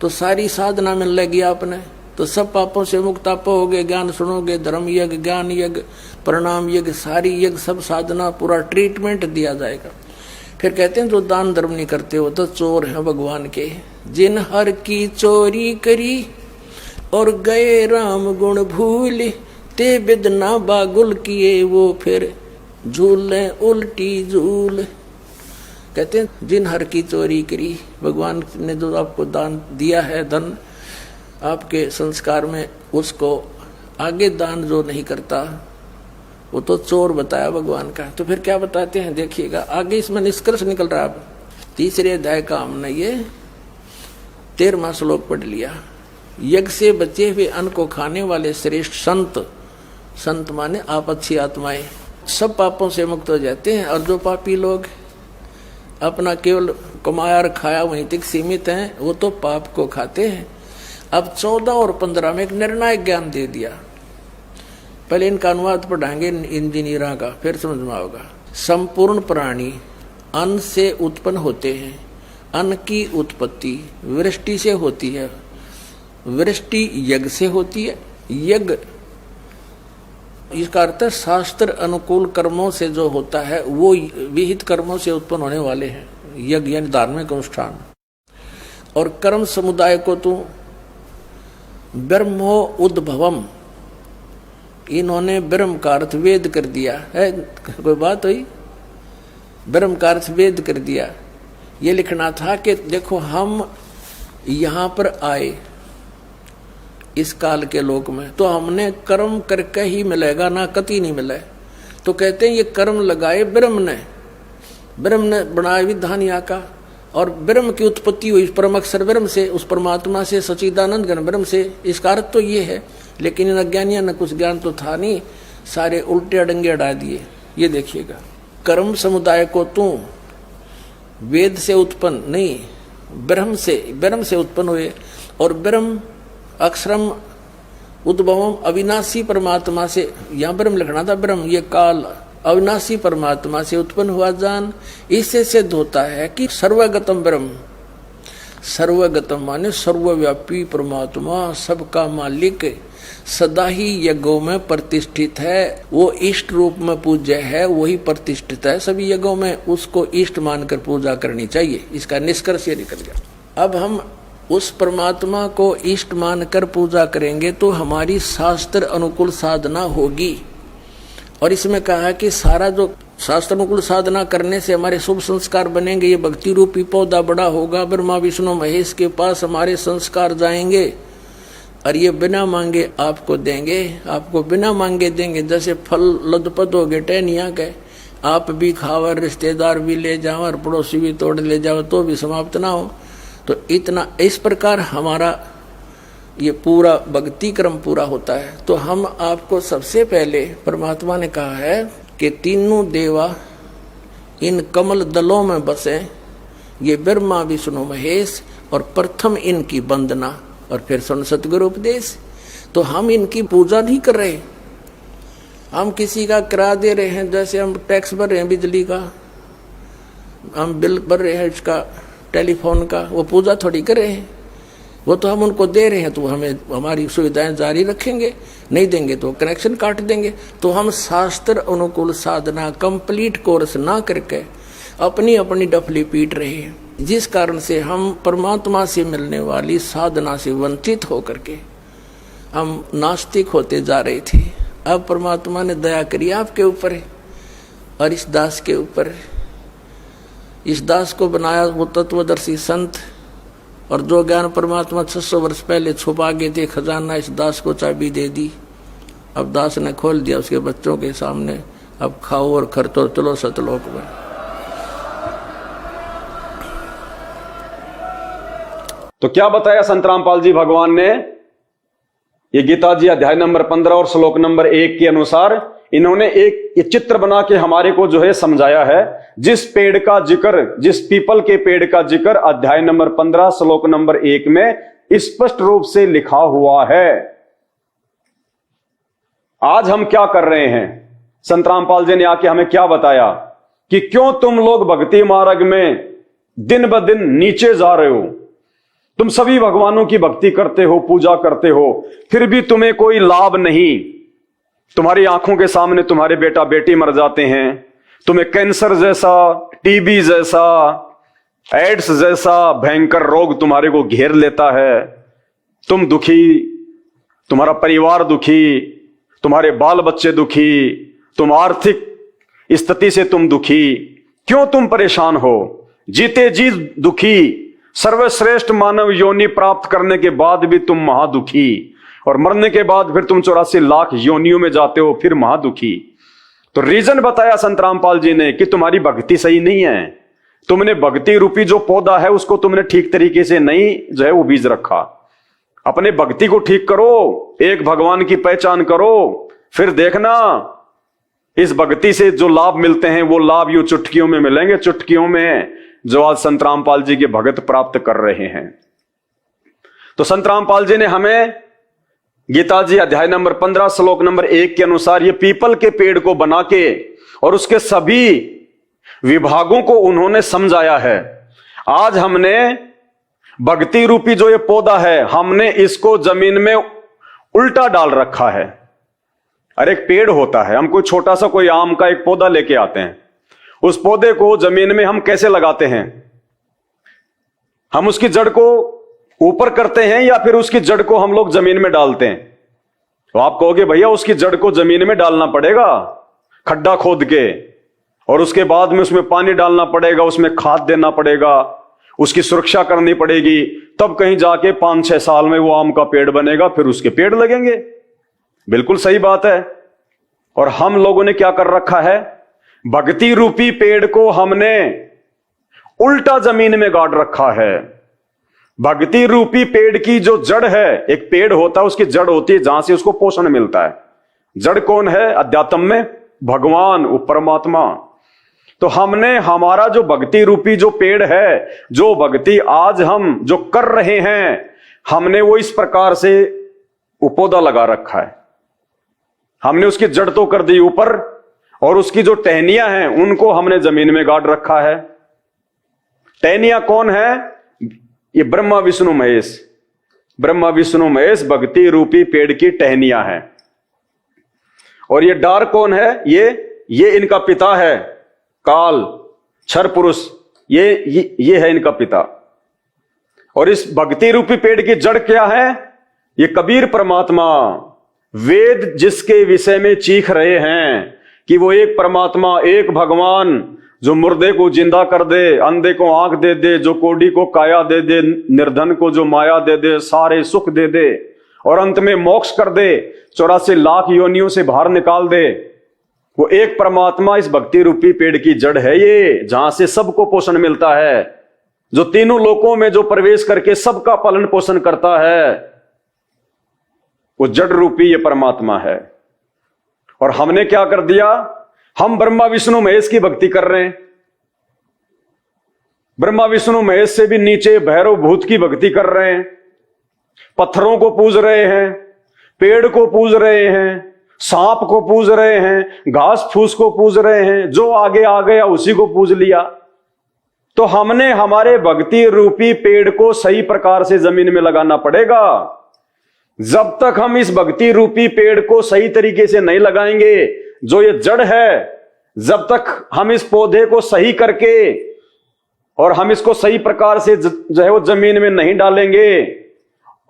तो सारी साधना मिल लगी आपने, तो सब पापों से मुक्त आप होगे। ज्ञान सुनोगे, धर्म यज्ञ, ज्ञान यज्ञ, प्रणाम यज्ञ, सारी यज्ञ, सब साधना, पूरा ट्रीटमेंट दिया जाएगा। फिर कहते हैं जो दान धर्म नहीं करते वो तो चोर हैं भगवान के। जिन हर की चोरी करी और गए राम गुण भूल, ते बिदना बागुल किए वो फिर झूले उल्टी झूल। कहते हैं जिन हर की चोरी करी, भगवान ने जो आपको दान दिया है, धन आपके संस्कार में, उसको आगे दान जो नहीं करता वो तो चोर बताया भगवान का। तो फिर क्या बताते हैं देखिएगा, आगे इसमें निष्कर्ष निकल रहा है। अब 3रे अध्याय का हमने ये 13वां श्लोक पढ़ लिया। यज्ञ से बचे हुए अन्न को खाने वाले श्रेष्ठ संत माने आप अच्छी आत्माएं सब पापों से मुक्त हो जाते हैं, और जो पापी लोग अपना केवल कमाया और खाया वहीं तक सीमित हैं, वो तो पाप को खाते हैं। अब 14 और 15 में एक निर्णायक ज्ञान दे दिया। पहले इनका अनुवाद पढ़ाएंगे इंजीनियरों का, फिर समझ में आएगा। संपूर्ण प्राणी अन्न से उत्पन्न होते हैं। अन्न की उत्पत्ति वृष्टि से होती है, वृष्टि यज्ञ से होती है। यज्ञ इसका अर्थ शास्त्र अनुकूल कर्मों से जो होता है वो विहित कर्मों से उत्पन्न होने वाले हैं, यज्ञ यानी धार्मिक अनुष्ठान। और कर्म समुदाय को तो ब्रह्मो उद्भवम, इन्होंने ब्रह्म का अर्थ वेद कर दिया है। कोई बात हुई? ब्रह्म का अर्थ वेद कर दिया। ये लिखना था कि देखो हम यहाँ पर आए इस काल के लोक में, तो हमने कर्म करके ही मिलेगा, ना कति नहीं मिले। तो कहते हैं ये कर्म लगाए ब्रह्म ने बनाया विधान यहाँ का, और ब्रह्म की उत्पत्ति हुई परम अक्षर ब्रह्म से, उस परमात्मा से, सच्चिदानंद घन ब्रह्म से। इसका अर्थ तो ये है, लेकिन इन अज्ञानियों ने कुछ ज्ञान तो था नहीं, सारे उल्टे अडंगे अड़ा दिए। ये देखिएगा, कर्म समुदाय को तू वेद से उत्पन्न नहीं, ब्रह्म से उत्पन्न हुए। और ब्रह्म अक्षरम उद्भवम अविनाशी परमात्मा से, यहाँ ब्रह्म लिखना था, ब्रह्म ये काल अविनाशी परमात्मा से उत्पन्न हुआ जान। इससे सिद्ध होता है कि सर्वगतम ब्रह्म, सर्वगतम माने सर्वव्यापी परमात्मा, सबका मालिक, सदा ही यज्ञों में प्रतिष्ठित है। वो इष्ट रूप में पूज्य है, वही प्रतिष्ठित है सभी यज्ञों में, उसको इष्ट मानकर पूजा करनी चाहिए। इसका निष्कर्ष ये निकल गया। अब हम उस परमात्मा को इष्ट मानकर पूजा करेंगे तो हमारी शास्त्र अनुकूल साधना होगी। और इसमें कहा कि सारा जो शास्त्र अनुकूल साधना करने से हमारे शुभ संस्कार बनेंगे। ये भक्ति रूपी पौधा बड़ा होगा, ब्रह्मा विष्णु महेश के पास हमारे संस्कार जाएंगे, और ये बिना मांगे आपको देंगे, आपको बिना मांगे देंगे। जैसे फल लदपद हो गए टहनिया के, आप भी खाओ, रिश्तेदार भी ले जाओ, और पड़ोसी भी तोड़ ले जाओ, तो भी समाप्त ना हो। तो इतना इस प्रकार हमारा ये पूरा भक्ति क्रम पूरा होता है। तो हम आपको सबसे पहले परमात्मा ने कहा है कि तीनों देवा इन कमल दलों में बसे, ये ब्रह्मा विष्णु महेश, और प्रथम इनकी वंदना, और फिर सुन सतगुरु उपदेश। तो हम इनकी पूजा नहीं कर रहे, हम किसी का किराया दे रहे हैं। जैसे हम टैक्स भर रहे हैं बिजली का, हम बिल भर रहे हैं इसका टेलीफोन का, वो पूजा थोड़ी कर रहे हैं, वो तो हम उनको दे रहे हैं, तो हमें हमारी सुविधाएं जारी रखेंगे, नहीं देंगे तो कनेक्शन काट देंगे। तो हम शास्त्र अनुकूल साधना कंप्लीट कोर्स ना करके अपनी अपनी डफली पीट रहे हैं, जिस कारण से हम परमात्मा से मिलने वाली साधना से वंचित होकर के हम नास्तिक होते जा रहे थे। अब परमात्मा ने दया करी आपके ऊपर और इस दास के ऊपर। इस दास को बनाया वो तत्वदर्शी संत, और जो ज्ञान परमात्मा 600 वर्ष पहले छुपा गए थे खजाना, इस दास को चाबी दे दी। अब दास ने खोल दिया उसके बच्चों के सामने, अब खाओ और खर्चो, चलो सतलोक में। तो क्या बताया संत रामपाल जी भगवान ने? ये गीता जी अध्याय नंबर 15 और श्लोक नंबर 1 के अनुसार इन्होंने एक ये चित्र बना के हमारे को जो है समझाया है। जिस पेड़ का जिक्र, जिस पीपल के पेड़ का जिक्र अध्याय नंबर 15 श्लोक नंबर 1 में स्पष्ट रूप से लिखा हुआ है। आज हम क्या कर रहे हैं? संत रामपाल जी ने आके हमें क्या बताया कि क्यों तुम लोग भक्ति मार्ग में दिन ब दिन नीचे जा रहे हो। तुम सभी भगवानों की भक्ति करते हो, पूजा करते हो, फिर भी तुम्हें कोई लाभ नहीं। तुम्हारी आंखों के सामने तुम्हारे बेटा बेटी मर जाते हैं, तुम्हें कैंसर जैसा, टीबी जैसा, एड्स जैसा भयंकर रोग तुम्हारे को घेर लेता है। तुम दुखी, तुम्हारा परिवार दुखी, तुम्हारे बाल बच्चे दुखी, तुम आर्थिक स्थिति से तुम दुखी। क्यों तुम परेशान हो? जीते जी दुखी, सर्वश्रेष्ठ मानव योनि प्राप्त करने के बाद भी तुम महादुखी, और मरने के बाद फिर तुम 84 लाख योनियों में जाते हो, फिर महादुखी। तो रीजन बताया संत रामपाल जी ने कि तुम्हारी भक्ति सही नहीं है। तुमने भक्ति रूपी जो पौधा है उसको तुमने ठीक तरीके से नहीं जो है वो बीज रखा। अपने भक्ति को ठीक करो, एक भगवान की पहचान करो, फिर देखना इस भक्ति से जो लाभ मिलते हैं वो लाभ यूं चुटकियों में मिलेंगे, चुटकियों में। जो आज संत रामपाल जी के भगत प्राप्त कर रहे हैं। तो संत रामपाल जी ने हमें गीता जी अध्याय नंबर 15 श्लोक नंबर 1 के अनुसार ये पीपल के पेड़ को बना के और उसके सभी विभागों को उन्होंने समझाया है। आज हमने भक्ति रूपी जो ये पौधा है, हमने इसको जमीन में उल्टा डाल रखा है। अरे एक पेड़ होता है, हम कोई छोटा सा कोई आम का एक पौधा लेके आते हैं, उस पौधे को जमीन में हम कैसे लगाते हैं? हम उसकी जड़ को ऊपर करते हैं या फिर उसकी जड़ को हम लोग जमीन में डालते हैं? तो आप कहोगे भैया उसकी जड़ को जमीन में डालना पड़ेगा, खड्डा खोद के, और उसके बाद में उसमें पानी डालना पड़ेगा, उसमें खाद देना पड़ेगा, उसकी सुरक्षा करनी पड़ेगी, तब कहीं जाके 5-6 साल में वो आम का पेड़ बनेगा, फिर उसके पेड़ लगेंगे। बिल्कुल सही बात है। और हम लोगों ने क्या कर रखा है? भक्ति रूपी पेड़ को हमने उल्टा जमीन में गाड़ रखा है। भक्ति रूपी पेड़ की जो जड़ है, एक पेड़ होता है उसकी जड़ होती है जहां से उसको पोषण मिलता है। जड़ कौन है अध्यात्म में? भगवान, वो परमात्मा। तो हमने हमारा जो भक्ति रूपी जो पेड़ है, जो भक्ति आज हम जो कर रहे हैं, हमने वो इस प्रकार से पौधा लगा रखा है। हमने उसकी जड़ तो कर दी ऊपर, और उसकी जो टहनियां हैं उनको हमने जमीन में गाड़ रखा है। टहनियां कौन है? ये ब्रह्मा विष्णु महेश, ब्रह्मा विष्णु महेश भक्ति रूपी पेड़ की टहनियां हैं। और ये डार कौन है? ये इनका पिता है, काल क्षर पुरुष, ये है इनका पिता। और इस भक्ति रूपी पेड़ की जड़ क्या है? ये कबीर परमात्मा। वेद जिसके विषय में चीख रहे हैं कि वो एक परमात्मा, एक भगवान, जो मुर्दे को जिंदा कर दे, अंधे को आंख दे दे, जो कोढ़ी को काया दे दे, निर्धन को जो माया दे दे, सारे सुख दे दे, और अंत में मोक्ष कर दे, 84 लाख योनियों से बाहर निकाल दे, वो एक परमात्मा इस भक्ति रूपी पेड़ की जड़ है। ये जहां से सबको पोषण मिलता है, जो तीनों लोकों में जो प्रवेश करके सबका पालन पोषण करता है, वो जड़ रूपी ये परमात्मा है। और हमने क्या कर दिया? हम ब्रह्मा विष्णु महेश की भक्ति कर रहे हैं। ब्रह्मा विष्णु महेश से भी नीचे भैरव भूत की भक्ति कर रहे हैं। पत्थरों को पूज रहे हैं, पेड़ को पूज रहे हैं, सांप को पूज रहे हैं, घास फूस को पूज रहे हैं, जो आगे आ गया उसी को पूज लिया। तो हमने हमारे भक्ति रूपी पेड़ को सही प्रकार से जमीन में लगाना पड़ेगा। जब तक हम इस भक्ति रूपी पेड़ को सही तरीके से नहीं लगाएंगे, जो ये जड़ है, जब तक हम इस पौधे को सही करके और हम इसको सही प्रकार से जो है वो जमीन में नहीं डालेंगे,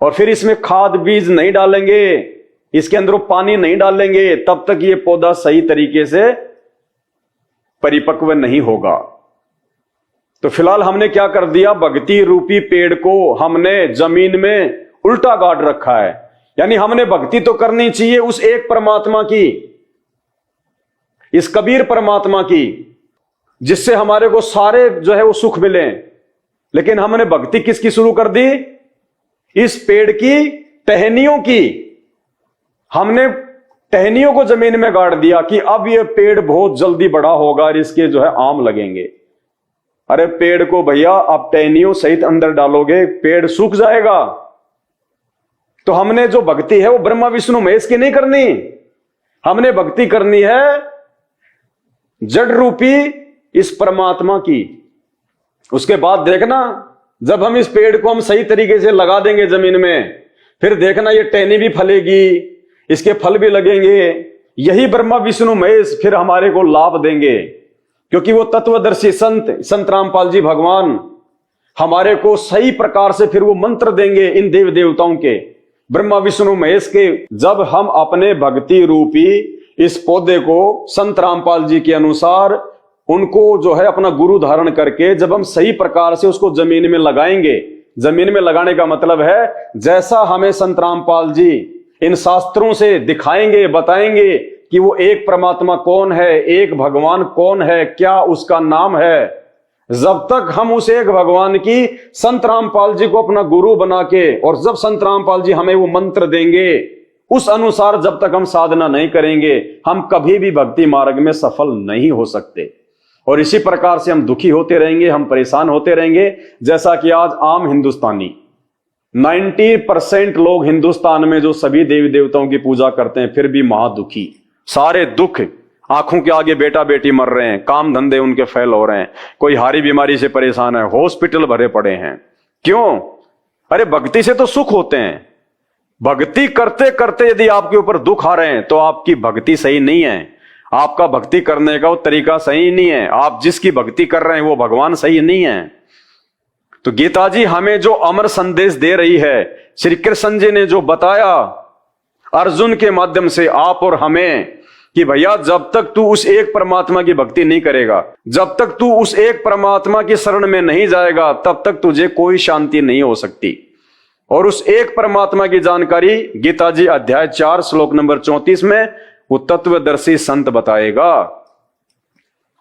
और फिर इसमें खाद बीज नहीं डालेंगे, इसके अंदर पानी नहीं डालेंगे, तब तक ये पौधा सही तरीके से परिपक्व नहीं होगा। तो फिलहाल हमने क्या कर दिया? भक्ति रूपी पेड़ को हमने जमीन में उल्टा गाड़ रखा है। यानी हमने भक्ति तो करनी चाहिए उस एक परमात्मा की, इस कबीर परमात्मा की, जिससे हमारे को सारे जो है वो सुख मिले। लेकिन हमने भक्ति किसकी शुरू कर दी? इस पेड़ की टहनियों की। हमने टहनियों को जमीन में गाड़ दिया कि अब ये पेड़ बहुत जल्दी बड़ा होगा और इसके जो है आम लगेंगे। अरे पेड़ को भैया आप टहनियों सहित अंदर डालोगे, पेड़ सूख जाएगा। तो हमने जो भक्ति है वो ब्रह्मा विष्णु महेश की नहीं करनी, हमने भक्ति करनी है जड़ रूपी इस परमात्मा की। उसके बाद देखना, जब हम इस पेड़ को हम सही तरीके से लगा देंगे जमीन में, फिर देखना ये टहनी भी फलेगी, इसके फल भी लगेंगे। यही ब्रह्मा विष्णु महेश फिर हमारे को लाभ देंगे, क्योंकि वो तत्वदर्शी संत रामपाल जी भगवान हमारे को सही प्रकार से फिर वो मंत्र देंगे इन देव देवताओं के, ब्रह्मा विष्णु महेश के। जब हम अपने भक्ति रूपी इस पौधे को संत रामपाल जी के अनुसार उनको जो है अपना गुरु धारण करके जब हम सही प्रकार से उसको जमीन में लगाएंगे, जमीन में लगाने का मतलब है जैसा हमें संत रामपाल जी इन शास्त्रों से दिखाएंगे, बताएंगे कि वो एक परमात्मा कौन है, एक भगवान कौन है, क्या उसका नाम है। जब तक हम उस एक भगवान की संत रामपाल जी को अपना गुरु बना के, और जब संत रामपाल जी हमें वो मंत्र देंगे उस अनुसार जब तक हम साधना नहीं करेंगे, हम कभी भी भक्ति मार्ग में सफल नहीं हो सकते। और इसी प्रकार से हम दुखी होते रहेंगे, हम परेशान होते रहेंगे। जैसा कि आज आम हिंदुस्तानी 90% लोग हिंदुस्तान में जो सभी देवी देवताओं की पूजा करते हैं फिर भी महादुखी, सारे दुख, आंखों के आगे बेटा बेटी मर रहे हैं, काम धंधे उनके फेल हो रहे हैं, कोई हारी बीमारी से परेशान है, हॉस्पिटल भरे पड़े हैं। क्यों? अरे भक्ति से तो सुख होते हैं। भक्ति करते करते यदि आपके ऊपर दुख आ रहे हैं तो आपकी भक्ति सही नहीं है, आपका भक्ति करने का वो तरीका सही नहीं है, आप जिसकी भक्ति कर रहे हैं वो भगवान सही नहीं है। तो गीता जी हमें जो अमर संदेश दे रही है, श्री कृष्ण जी ने जो बताया अर्जुन के माध्यम से आप और हमें, कि भैया जब तक तू उस एक परमात्मा की भक्ति नहीं करेगा, जब तक तू उस एक परमात्मा की शरण में नहीं जाएगा, तब तक तुझे कोई शांति नहीं हो सकती। और उस एक परमात्मा की जानकारी गीता जी अध्याय 4 श्लोक नंबर 34 में वो तत्वदर्शी संत बताएगा।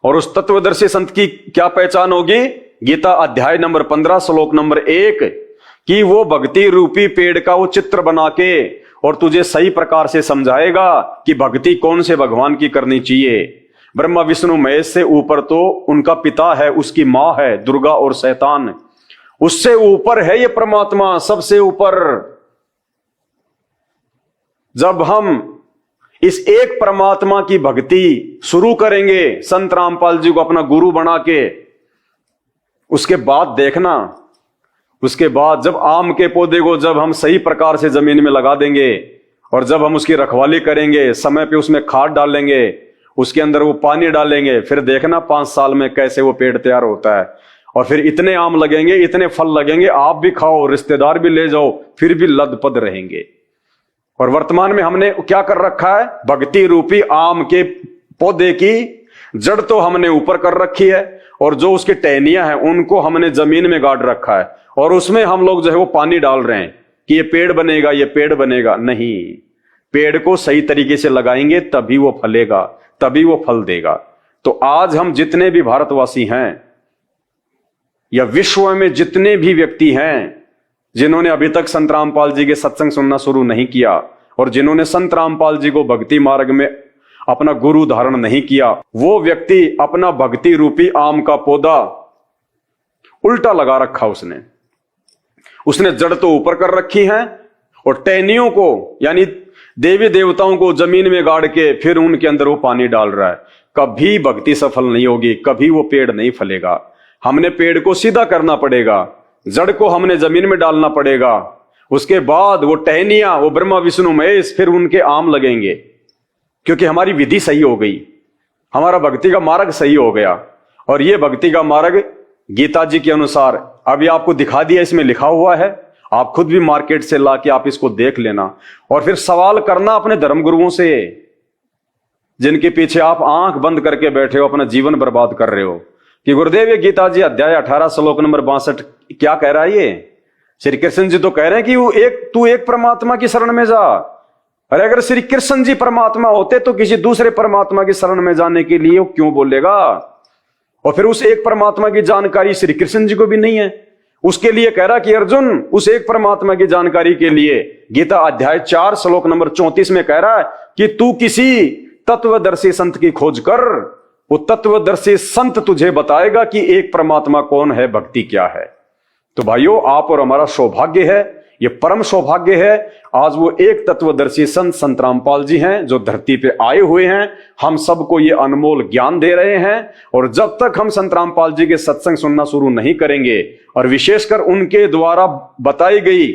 और उस तत्वदर्शी संत की क्या पहचान होगी? गीता अध्याय नंबर 15 श्लोक नंबर 1, कि वो भक्ति रूपी पेड़ का वो चित्र बना के और तुझे सही प्रकार से समझाएगा कि भक्ति कौन से भगवान की करनी चाहिए। ब्रह्मा विष्णु महेश से ऊपर तो उनका पिता है, उसकी मां है दुर्गा और शैतान, उससे ऊपर है ये परमात्मा, सबसे ऊपर। जब हम इस एक परमात्मा की भक्ति शुरू करेंगे, संत रामपाल जी को अपना गुरु बना के, उसके बाद देखना, उसके बाद जब आम के पौधे को जब हम सही प्रकार से जमीन में लगा देंगे और जब हम उसकी रखवाली करेंगे, समय पे उसमें खाद डालेंगे, उसके अंदर वो पानी डालेंगे, फिर देखना 5 साल में कैसे वो पेड़ तैयार होता है। और फिर इतने आम लगेंगे, इतने फल लगेंगे, आप भी खाओ, रिश्तेदार भी ले जाओ, फिर भी लदपद रहेंगे। और वर्तमान में हमने क्या कर रखा है? भक्ति रूपी आम के पौधे की जड़ तो हमने ऊपर कर रखी है और जो उसकी टहनियां हैं उनको हमने जमीन में गाड़ रखा है, और उसमें हम लोग जो है वो पानी डाल रहे हैं कि ये पेड़ बनेगा, ये पेड़ बनेगा। नहीं, पेड़ को सही तरीके से लगाएंगे तभी वो फलेगा, तभी वो फल देगा। तो आज हम जितने भी भारतवासी हैं या विश्व में जितने भी व्यक्ति हैं जिन्होंने अभी तक संत रामपाल जी के सत्संग सुनना शुरू नहीं किया और जिन्होंने संत रामपाल जी को भक्ति मार्ग में अपना गुरु धारण नहीं किया, वो व्यक्ति अपना भक्ति रूपी आम का पौधा उल्टा लगा रखा उसने जड़ तो ऊपर कर रखी है और टहनियों को यानी देवी देवताओं को जमीन में गाड़ के फिर उनके अंदर वो पानी डाल रहा है। कभी भक्ति सफल नहीं होगी, कभी वो पेड़ नहीं फलेगा। हमने पेड़ को सीधा करना पड़ेगा, जड़ को हमने जमीन में डालना पड़ेगा, उसके बाद वो टहनियां, वो ब्रह्मा विष्णु महेश, फिर उनके आम लगेंगे, क्योंकि हमारी विधि सही हो गई, हमारा भक्ति का मार्ग सही हो गया। और ये भक्ति का मार्ग गीता जी के अनुसार अभी आपको दिखा दिया, इसमें लिखा हुआ है, आप खुद भी मार्केट से लाके आप इसको देख लेना और फिर सवाल करना अपने धर्मगुरुओं से, जिनके पीछे आप आंख बंद करके बैठे हो, अपना जीवन बर्बाद कर रहे हो, कि गुरुदेव ये गीता जी अध्याय 18 श्लोक नंबर 62 क्या कह रहा है? ये श्री कृष्ण जी तो कह रहे हैं कि तू एक परमात्मा की शरण में जा। अरे अगर श्री कृष्ण जी परमात्मा होते तो किसी दूसरे परमात्मा की शरण में जाने के लिए क्यों बोलेगा? और फिर उस एक परमात्मा की जानकारी श्री कृष्ण जी को भी नहीं है, उसके लिए कह रहा कि अर्जुन उस एक परमात्मा की जानकारी के लिए गीता अध्याय 4 श्लोक नंबर 34 में कह रहा है कि तू किसी तत्वदर्शी संत की खोज कर, वो तत्वदर्शी संत तुझे बताएगा कि एक परमात्मा कौन है, भक्ति क्या है। तो भाइयों, आप और हमारा सौभाग्य है, ये परम सौभाग्य है, आज वो एक तत्वदर्शी संत रामपाल जी हैं जो धरती पे आए हुए हैं, हम सबको ये अनमोल ज्ञान दे रहे हैं। और जब तक हम संत रामपाल जी के सत्संग सुनना शुरू नहीं करेंगे और विशेषकर उनके द्वारा बताई गई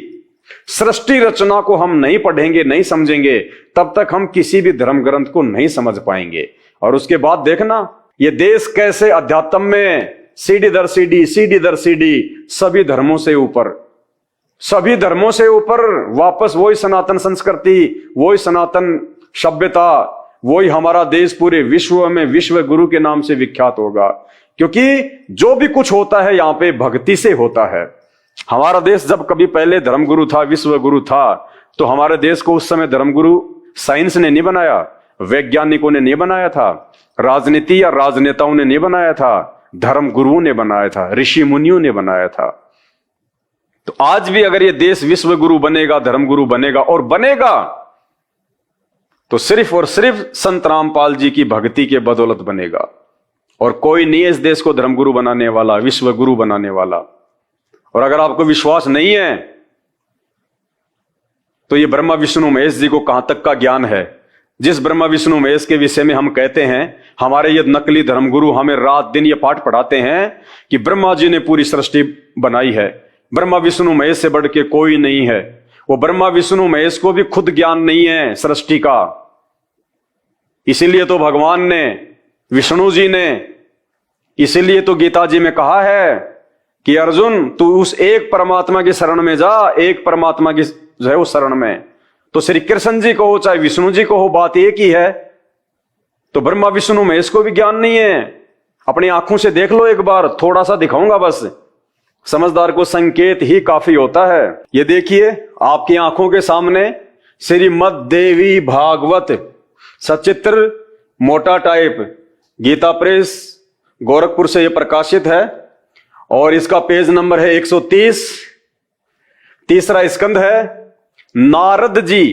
सृष्टि रचना को हम नहीं पढ़ेंगे, नहीं समझेंगे, तब तक हम किसी भी धर्म ग्रंथ को नहीं समझ पाएंगे। और उसके बाद देखना ये देश कैसे अध्यात्म में सीढ़ी दर सीढ़ी, सीढ़ी दर सीढ़ी, सभी धर्मों से ऊपर, सभी धर्मों से ऊपर वापस वही सनातन संस्कृति, वही सनातन सभ्यता, वही हमारा देश पूरे विश्व में विश्व गुरु के नाम से विख्यात होगा। क्योंकि जो भी कुछ होता है यहां पे भक्ति से होता है। हमारा देश जब कभी पहले धर्मगुरु था, विश्व गुरु था, तो हमारे देश को उस समय धर्मगुरु साइंस ने नहीं बनाया, वैज्ञानिकों ने नहीं बनाया था, राजनीति या राजनेताओं ने नहीं बनाया था, धर्म गुरुओं ने बनाया था, ऋषि मुनियों ने बनाया था। तो आज भी अगर ये देश विश्व गुरु बनेगा, धर्म गुरु बनेगा और बनेगा तो सिर्फ और सिर्फ संत रामपाल जी की भक्ति के बदौलत बनेगा। और कोई नहीं है इस देश को धर्मगुरु बनाने वाला, विश्व गुरु बनाने वाला। और अगर आपको विश्वास नहीं है तो ये ब्रह्मा विष्णु महेश जी को कहां तक का ज्ञान है? जिस ब्रह्मा विष्णु महेश के विषय में हम कहते हैं, हमारे ये नकली धर्मगुरु हमें रात दिन ये पाठ पढ़ाते हैं कि ब्रह्मा जी ने पूरी सृष्टि बनाई है, ब्रह्मा विष्णु महेश से बढ़ के कोई नहीं है। वो ब्रह्मा विष्णु महेश को भी खुद ज्ञान नहीं है सृष्टि का। इसीलिए तो भगवान ने, विष्णु जी ने, इसीलिए तो गीता जी में कहा है कि अर्जुन तू उस एक परमात्मा की शरण में जा, एक परमात्मा की जो है उस शरण में। तो श्री कृष्ण जी को हो चाहे विष्णु जी को हो, बात एक ही है। तो ब्रह्मा विष्णु महेश को भी ज्ञान नहीं है। अपनी आंखों से देख लो एक बार, थोड़ा सा दिखाऊंगा बस, समझदार को संकेत ही काफी होता है। ये देखिए आपकी आंखों के सामने श्रीमद् देवी भागवत सचित्र मोटा टाइप गीता प्रेस गोरखपुर से यह प्रकाशित है और इसका पेज नंबर है 130। तीसरा स्कंद है। नारद जी,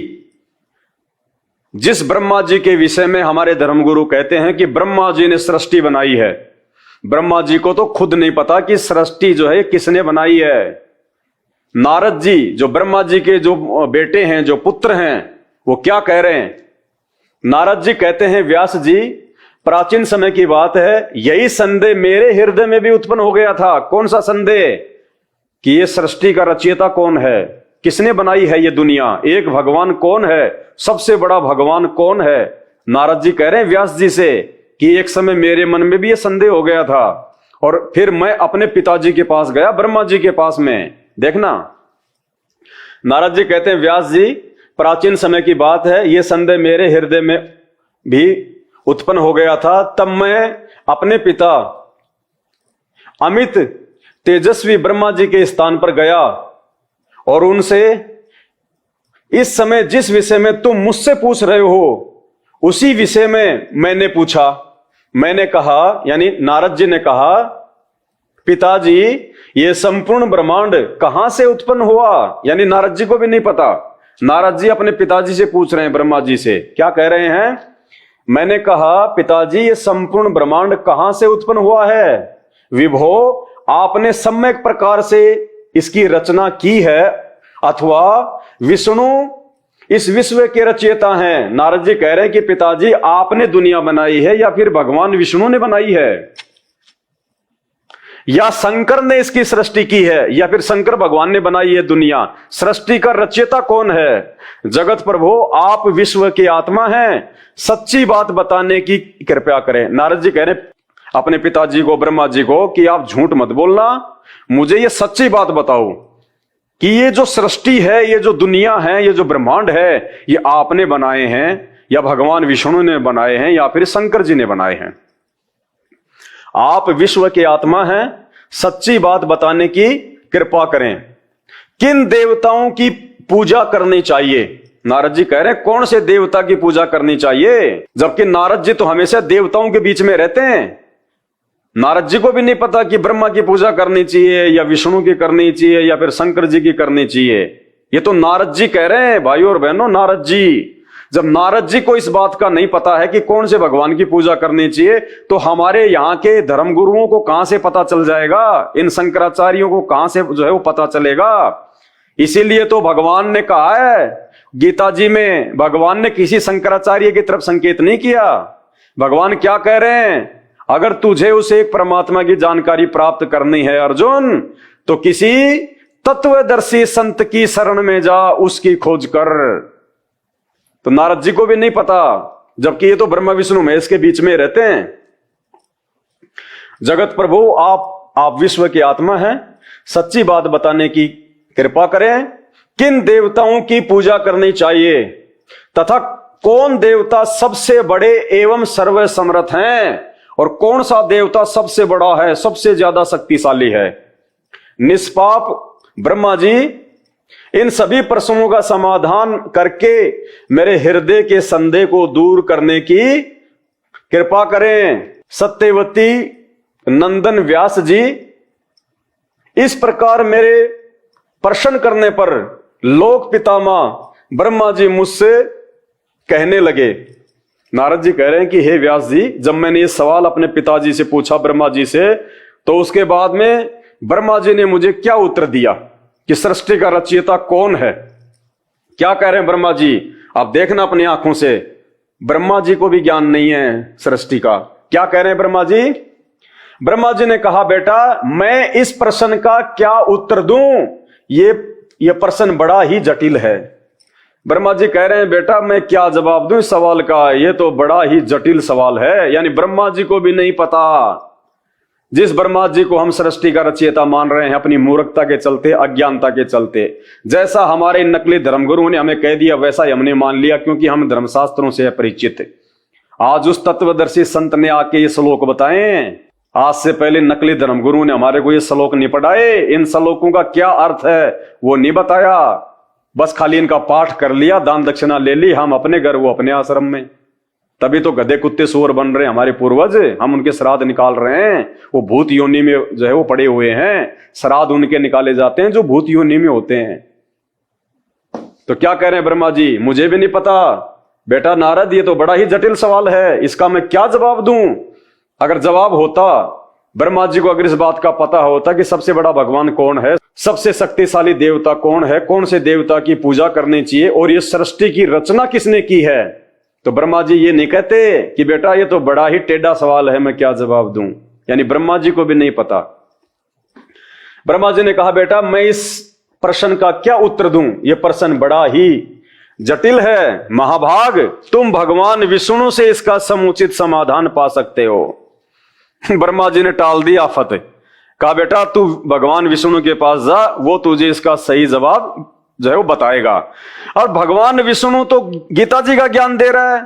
जिस ब्रह्मा जी के विषय में हमारे धर्मगुरु कहते हैं कि ब्रह्मा जी ने सृष्टि बनाई है, ब्रह्मा जी को तो खुद नहीं पता कि सृष्टि जो है किसने बनाई है। नारद जी जो ब्रह्मा जी के जो बेटे हैं, जो पुत्र हैं, वो क्या कह रहे हैं? नारद जी कहते हैं, व्यास जी प्राचीन समय की बात है, यही संदेह मेरे हृदय में भी उत्पन्न हो गया था। कौन सा संदेह? कि ये सृष्टि का रचयिता कौन है, किसने बनाई है ये दुनिया, एक भगवान कौन है, सबसे बड़ा भगवान कौन है। नारद जी कह रहे हैं व्यास जी से कि एक समय मेरे मन में भी ये संदेह हो गया था और फिर मैं अपने पिताजी के पास गया, ब्रह्मा जी के पास में। देखना, नारद जी कहते हैं व्यास जी प्राचीन समय की बात है, ये संदेह मेरे हृदय में भी उत्पन्न हो गया था। तब मैं अपने पिता अमित तेजस्वी ब्रह्मा जी के स्थान पर गया और उनसे इस समय जिस विषय में तुम मुझसे पूछ रहे हो उसी विषय में मैंने पूछा। मैंने कहा, यानी नारद जी ने कहा, पिताजी ये संपूर्ण ब्रह्मांड कहां से उत्पन्न हुआ? यानी नारद जी को भी नहीं पता। नारद जी अपने पिताजी से पूछ रहे हैं, ब्रह्मा जी से क्या कह रहे हैं? मैंने कहा पिताजी ये संपूर्ण ब्रह्मांड कहां से उत्पन्न हुआ है? विभो आपने सम्यक प्रकार से इसकी रचना की है अथवा विष्णु इस विश्व के रचयिता हैं। नारद जी कह रहे हैं कि पिताजी आपने दुनिया बनाई है या फिर भगवान विष्णु ने बनाई है, या शंकर ने इसकी सृष्टि की है, या फिर शंकर भगवान ने बनाई है दुनिया। सृष्टि का रचयिता कौन है? जगत प्रभु आप विश्व की आत्मा हैं, सच्ची बात बताने की कृपया करें। नारद जी कह रहे हैं अपने पिताजी को, ब्रह्मा जी को, कि आप झूठ मत बोलना, मुझे ये सच्ची बात बताओ कि ये जो सृष्टि है, ये जो दुनिया है, ये जो ब्रह्मांड है, ये आपने बनाए हैं या भगवान विष्णु ने बनाए हैं या फिर शंकर जी ने बनाए हैं? आप विश्व के आत्मा हैं, सच्ची बात बताने की कृपा करें। किन देवताओं की पूजा करनी चाहिए? नारद जी कह रहे हैं कौन से देवता की पूजा करनी चाहिए? जबकि नारद जी तो हमेशा देवताओं के बीच में रहते हैं। नारद जी को भी नहीं पता कि ब्रह्मा की पूजा करनी चाहिए या विष्णु की करनी चाहिए या फिर शंकर जी की करनी चाहिए। ये तो नारद जी कह रहे हैं भाइयों और बहनों, नारद जी। जब नारद जी को इस बात का नहीं पता है कि कौन से भगवान की पूजा करनी चाहिए, तो हमारे यहाँ के धर्मगुरुओं को कहां से पता चल जाएगा? इन शंकराचार्यों को कहां से जो है वो पता चलेगा? इसीलिए तो भगवान ने कहा है गीता जी में, भगवान ने किसी शंकराचार्य की तरफ संकेत नहीं किया। भगवान क्या कह रहे हैं? अगर तुझे उस एक परमात्मा की जानकारी प्राप्त करनी है अर्जुन, तो किसी तत्वदर्शी संत की शरण में जा, उसकी खोज कर। तो नारद जी को भी नहीं पता, जबकि ये तो ब्रह्मा विष्णु महेश के बीच में रहते हैं। जगत प्रभु आप विश्व की आत्मा हैं, सच्ची बात बताने की कृपा करें। किन देवताओं की पूजा करनी चाहिए तथा कौन देवता सबसे बड़े एवं सर्वसमर्थ हैं और कौन सा देवता सबसे बड़ा है, सबसे ज्यादा शक्तिशाली है? निष्पाप ब्रह्मा जी इन सभी प्रश्नों का समाधान करके मेरे हृदय के संदेह को दूर करने की कृपा करें। सत्यवती नंदन व्यास जी, इस प्रकार मेरे प्रश्न करने पर लोक पितामह ब्रह्मा जी मुझसे कहने लगे, नारद जी कह रहे हैं कि हे व्यास जी, जब मैंने ये सवाल अपने पिताजी से पूछा, ब्रह्मा जी से, तो उसके बाद में ब्रह्मा जी ने मुझे क्या उत्तर दिया कि सृष्टि का रचयिता कौन है। क्या कह रहे हैं ब्रह्मा जी, आप देखना अपनी आंखों से, ब्रह्मा जी को भी ज्ञान नहीं है सृष्टि का। क्या कह रहे हैं ब्रह्मा जी? ब्रह्मा जी ने कहा, बेटा मैं इस प्रश्न का क्या उत्तर दूं, ये प्रश्न बड़ा ही जटिल है। ब्रह्मा जी कह रहे हैं, बेटा मैं क्या जवाब दूं इस सवाल का, ये तो बड़ा ही जटिल सवाल है। यानी ब्रह्मा जी को भी नहीं पता। जिस ब्रह्मा जी को हम सृष्टि का रचयिता मान रहे हैं अपनी मूर्खता के चलते, अज्ञानता के चलते, जैसा हमारे नकली धर्मगुरुओं ने हमें कह दिया वैसा ही हमने मान लिया, क्योंकि हम धर्मशास्त्रों से परिचित। आज उस तत्वदर्शी संत ने आके ये श्लोक बताए। आज से पहले नकली धर्मगुरुओं ने हमारे को ये श्लोक नहीं पढ़ाए। इन श्लोकों का क्या अर्थ है वो नहीं बताया, बस खाली इनका पाठ कर लिया, दान दक्षिणा ले ली, हम अपने घर वो अपने आश्रम में। तभी तो गधे कुत्ते सूअर बन रहे हैं हमारे पूर्वज, हम उनके श्राद्ध निकाल रहे हैं। वो भूत योनि में जो है वो पड़े हुए हैं, श्राद्ध उनके निकाले जाते हैं जो भूत योनि में होते हैं। तो क्या कह रहे हैं ब्रह्मा जी, मुझे भी नहीं पता। बेटा नारद, ये तो बड़ा ही जटिल सवाल है, इसका मैं क्या जवाब दूं। अगर जवाब होता, ब्रह्मा जी को अगर इस बात का पता होता कि सबसे बड़ा भगवान कौन है, सबसे शक्तिशाली देवता कौन है, कौन से देवता की पूजा करनी चाहिए और ये सृष्टि की रचना किसने की है, तो ब्रह्मा जी ये नहीं कहते कि बेटा ये तो बड़ा ही टेढ़ा सवाल है, मैं क्या जवाब दूं। यानी ब्रह्मा जी को भी नहीं पता। ब्रह्मा जी ने कहा, बेटा मैं इस प्रश्न का क्या उत्तर दूं, यह प्रश्न बड़ा ही जटिल है। महाभाग, तुम भगवान विष्णु से इसका समुचित समाधान पा सकते हो। ब्रह्मा जी ने टाल दी आफत, कहा बेटा तू भगवान विष्णु के पास जा, वो तुझे इसका सही जवाब जो है वो बताएगा। और भगवान विष्णु तो गीता जी का ज्ञान दे रहा है।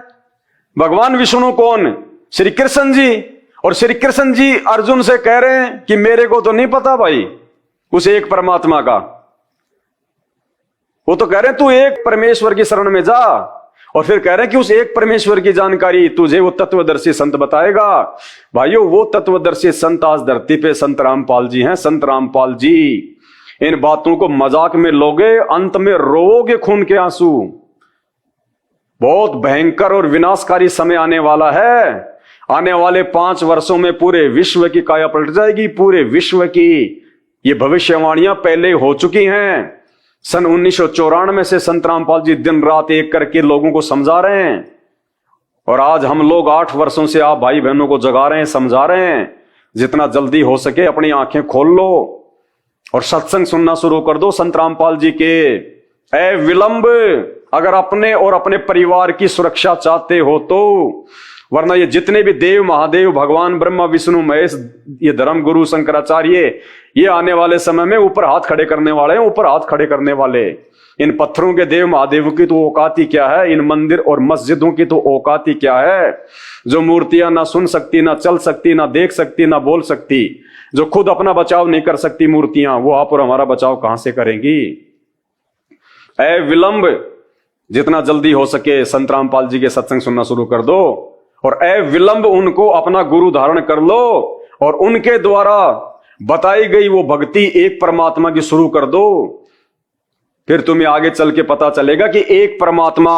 भगवान विष्णु कौन? श्री कृष्ण जी। और श्री कृष्ण जी अर्जुन से कह रहे हैं कि मेरे को तो नहीं पता भाई उस एक परमात्मा का। वो तो कह रहे हैं तू एक परमेश्वर की शरण में जा, और फिर कह रहे हैं कि उस एक परमेश्वर की जानकारी तुझे वो तत्वदर्शी संत बताएगा। भाइयों, वो तत्वदर्शी संत आज धरती पे संत रामपाल जी हैं। संत रामपाल जी, इन बातों को मजाक में लोगे, अंत में रोओगे खून के आंसू। बहुत भयंकर और विनाशकारी समय आने वाला है। आने वाले 5 वर्षों में पूरे विश्व की काया पलट जाएगी, पूरे विश्व की। ये भविष्यवाणियां पहले हो चुकी हैं। सन 1994 से संत रामपाल जी दिन रात एक करके लोगों को समझा रहे हैं, और आज हम लोग 8 वर्षों से आप भाई बहनों को जगा रहे हैं, समझा रहे हैं। जितना जल्दी हो सके अपनी आंखें खोल लो और सत्संग सुनना शुरू कर दो संत रामपाल जी के। ए विलंब, अगर अपने और अपने परिवार की सुरक्षा चाहते हो तो, वरना ये जितने भी देव महादेव, भगवान ब्रह्मा विष्णु महेश, ये धर्म गुरु शंकराचार्य, ये आने वाले समय में ऊपर हाथ खड़े करने वाले हैं, ऊपर हाथ खड़े करने वाले। इन पत्थरों के देव महादेव की तो औकात ही क्या है, इन मंदिर और मस्जिदों की तो औकात ही क्या है, जो मूर्तियां ना सुन सकती, ना चल सकती, ना देख सकती, ना बोल सकती, जो खुद अपना बचाव नहीं कर सकती मूर्तियां, वो आप और हमारा बचाव कहां से करेंगी। ए विलंब, जितना जल्दी हो सके संत रामपाल जी के सत्संग सुनना शुरू कर दो, और ए विलंब उनको अपना गुरु धारण कर लो, और उनके द्वारा बताई गई वो भक्ति एक परमात्मा की शुरू कर दो। फिर तुम्हें आगे चल के पता चलेगा कि एक परमात्मा,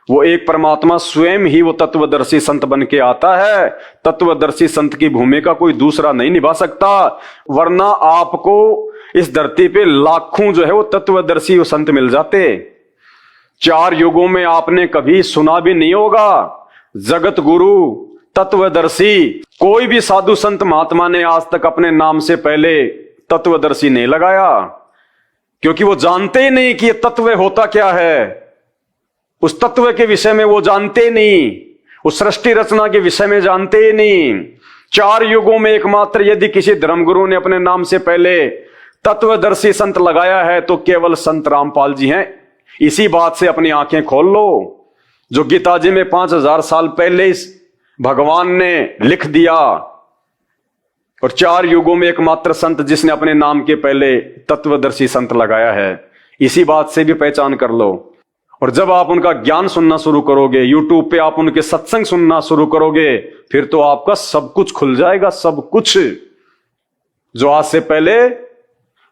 वो एक परमात्मा स्वयं ही वो तत्वदर्शी संत बन के आता है। तत्वदर्शी संत की भूमिका कोई दूसरा नहीं निभा सकता, वरना आपको इस धरती पे लाखों जो है वो तत्वदर्शी वो संत मिल जाते। 4 युगों में आपने कभी सुना भी नहीं होगा जगत गुरु तत्वदर्शी। कोई भी साधु संत महात्मा ने आज तक अपने नाम से पहले तत्वदर्शी नहीं लगाया, क्योंकि वो जानते ही नहीं कि ये तत्व होता क्या है। उस तत्व के विषय में वो जानते नहीं, उस सृष्टि रचना के विषय में जानते ही नहीं। 4 युगों में एकमात्र यदि किसी धर्मगुरु ने अपने नाम से पहले तत्वदर्शी संत लगाया है तो केवल संत रामपाल जी हैं। इसी बात से अपनी आंखें खोल लो। जो गीता जी में 5000 साल पहले इस भगवान ने लिख दिया, और 4 युगों में एकमात्र संत जिसने अपने नाम के पहले तत्वदर्शी संत लगाया है, इसी बात से भी पहचान कर लो। और जब आप उनका ज्ञान सुनना शुरू करोगे, यूट्यूब पे आप उनके सत्संग सुनना शुरू करोगे, फिर तो आपका सब कुछ खुल जाएगा। सब कुछ जो आज से पहले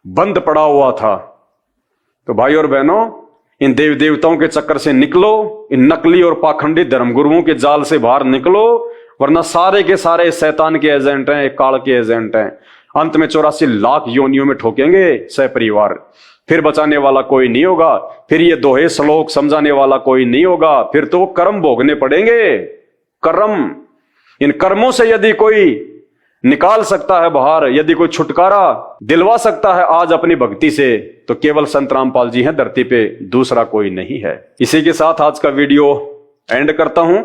बंद पड़ा हुआ था। तो भाई और बहनों, इन देव देवताओं के चक्कर से निकलो, इन नकली और पाखंडी धर्मगुरुओं के जाल से बाहर निकलो, वरना सारे के सारे शैतान के एजेंट हैं, काल के एजेंट हैं। अंत में 84 लाख योनियों में ठोकेंगे सपरिवार। फिर बचाने वाला कोई नहीं होगा, फिर ये दोहे श्लोक समझाने वाला कोई नहीं होगा, फिर तो कर्म भोगने पड़ेंगे। कर्म, इन कर्मों से यदि कोई निकाल सकता है बाहर, यदि कोई छुटकारा दिलवा सकता है आज अपनी भक्ति से, तो केवल संत रामपाल जी हैं धरती पे, दूसरा कोई नहीं है। इसी के साथ आज का वीडियो एंड करता हूं।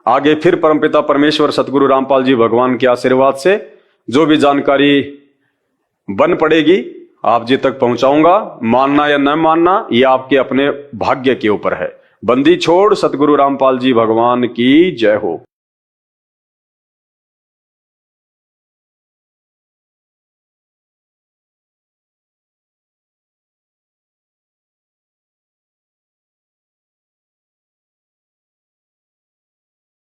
आगे फिर परमपिता परमेश्वर सतगुरु रामपाल जी भगवान के आशीर्वाद से जो भी जानकारी बन पड़ेगी आप जी तक पहुंचाऊंगा। मानना या न मानना ये आपके अपने भाग्य के ऊपर है। बंदी छोड़ सतगुरु रामपाल जी भगवान की जय हो।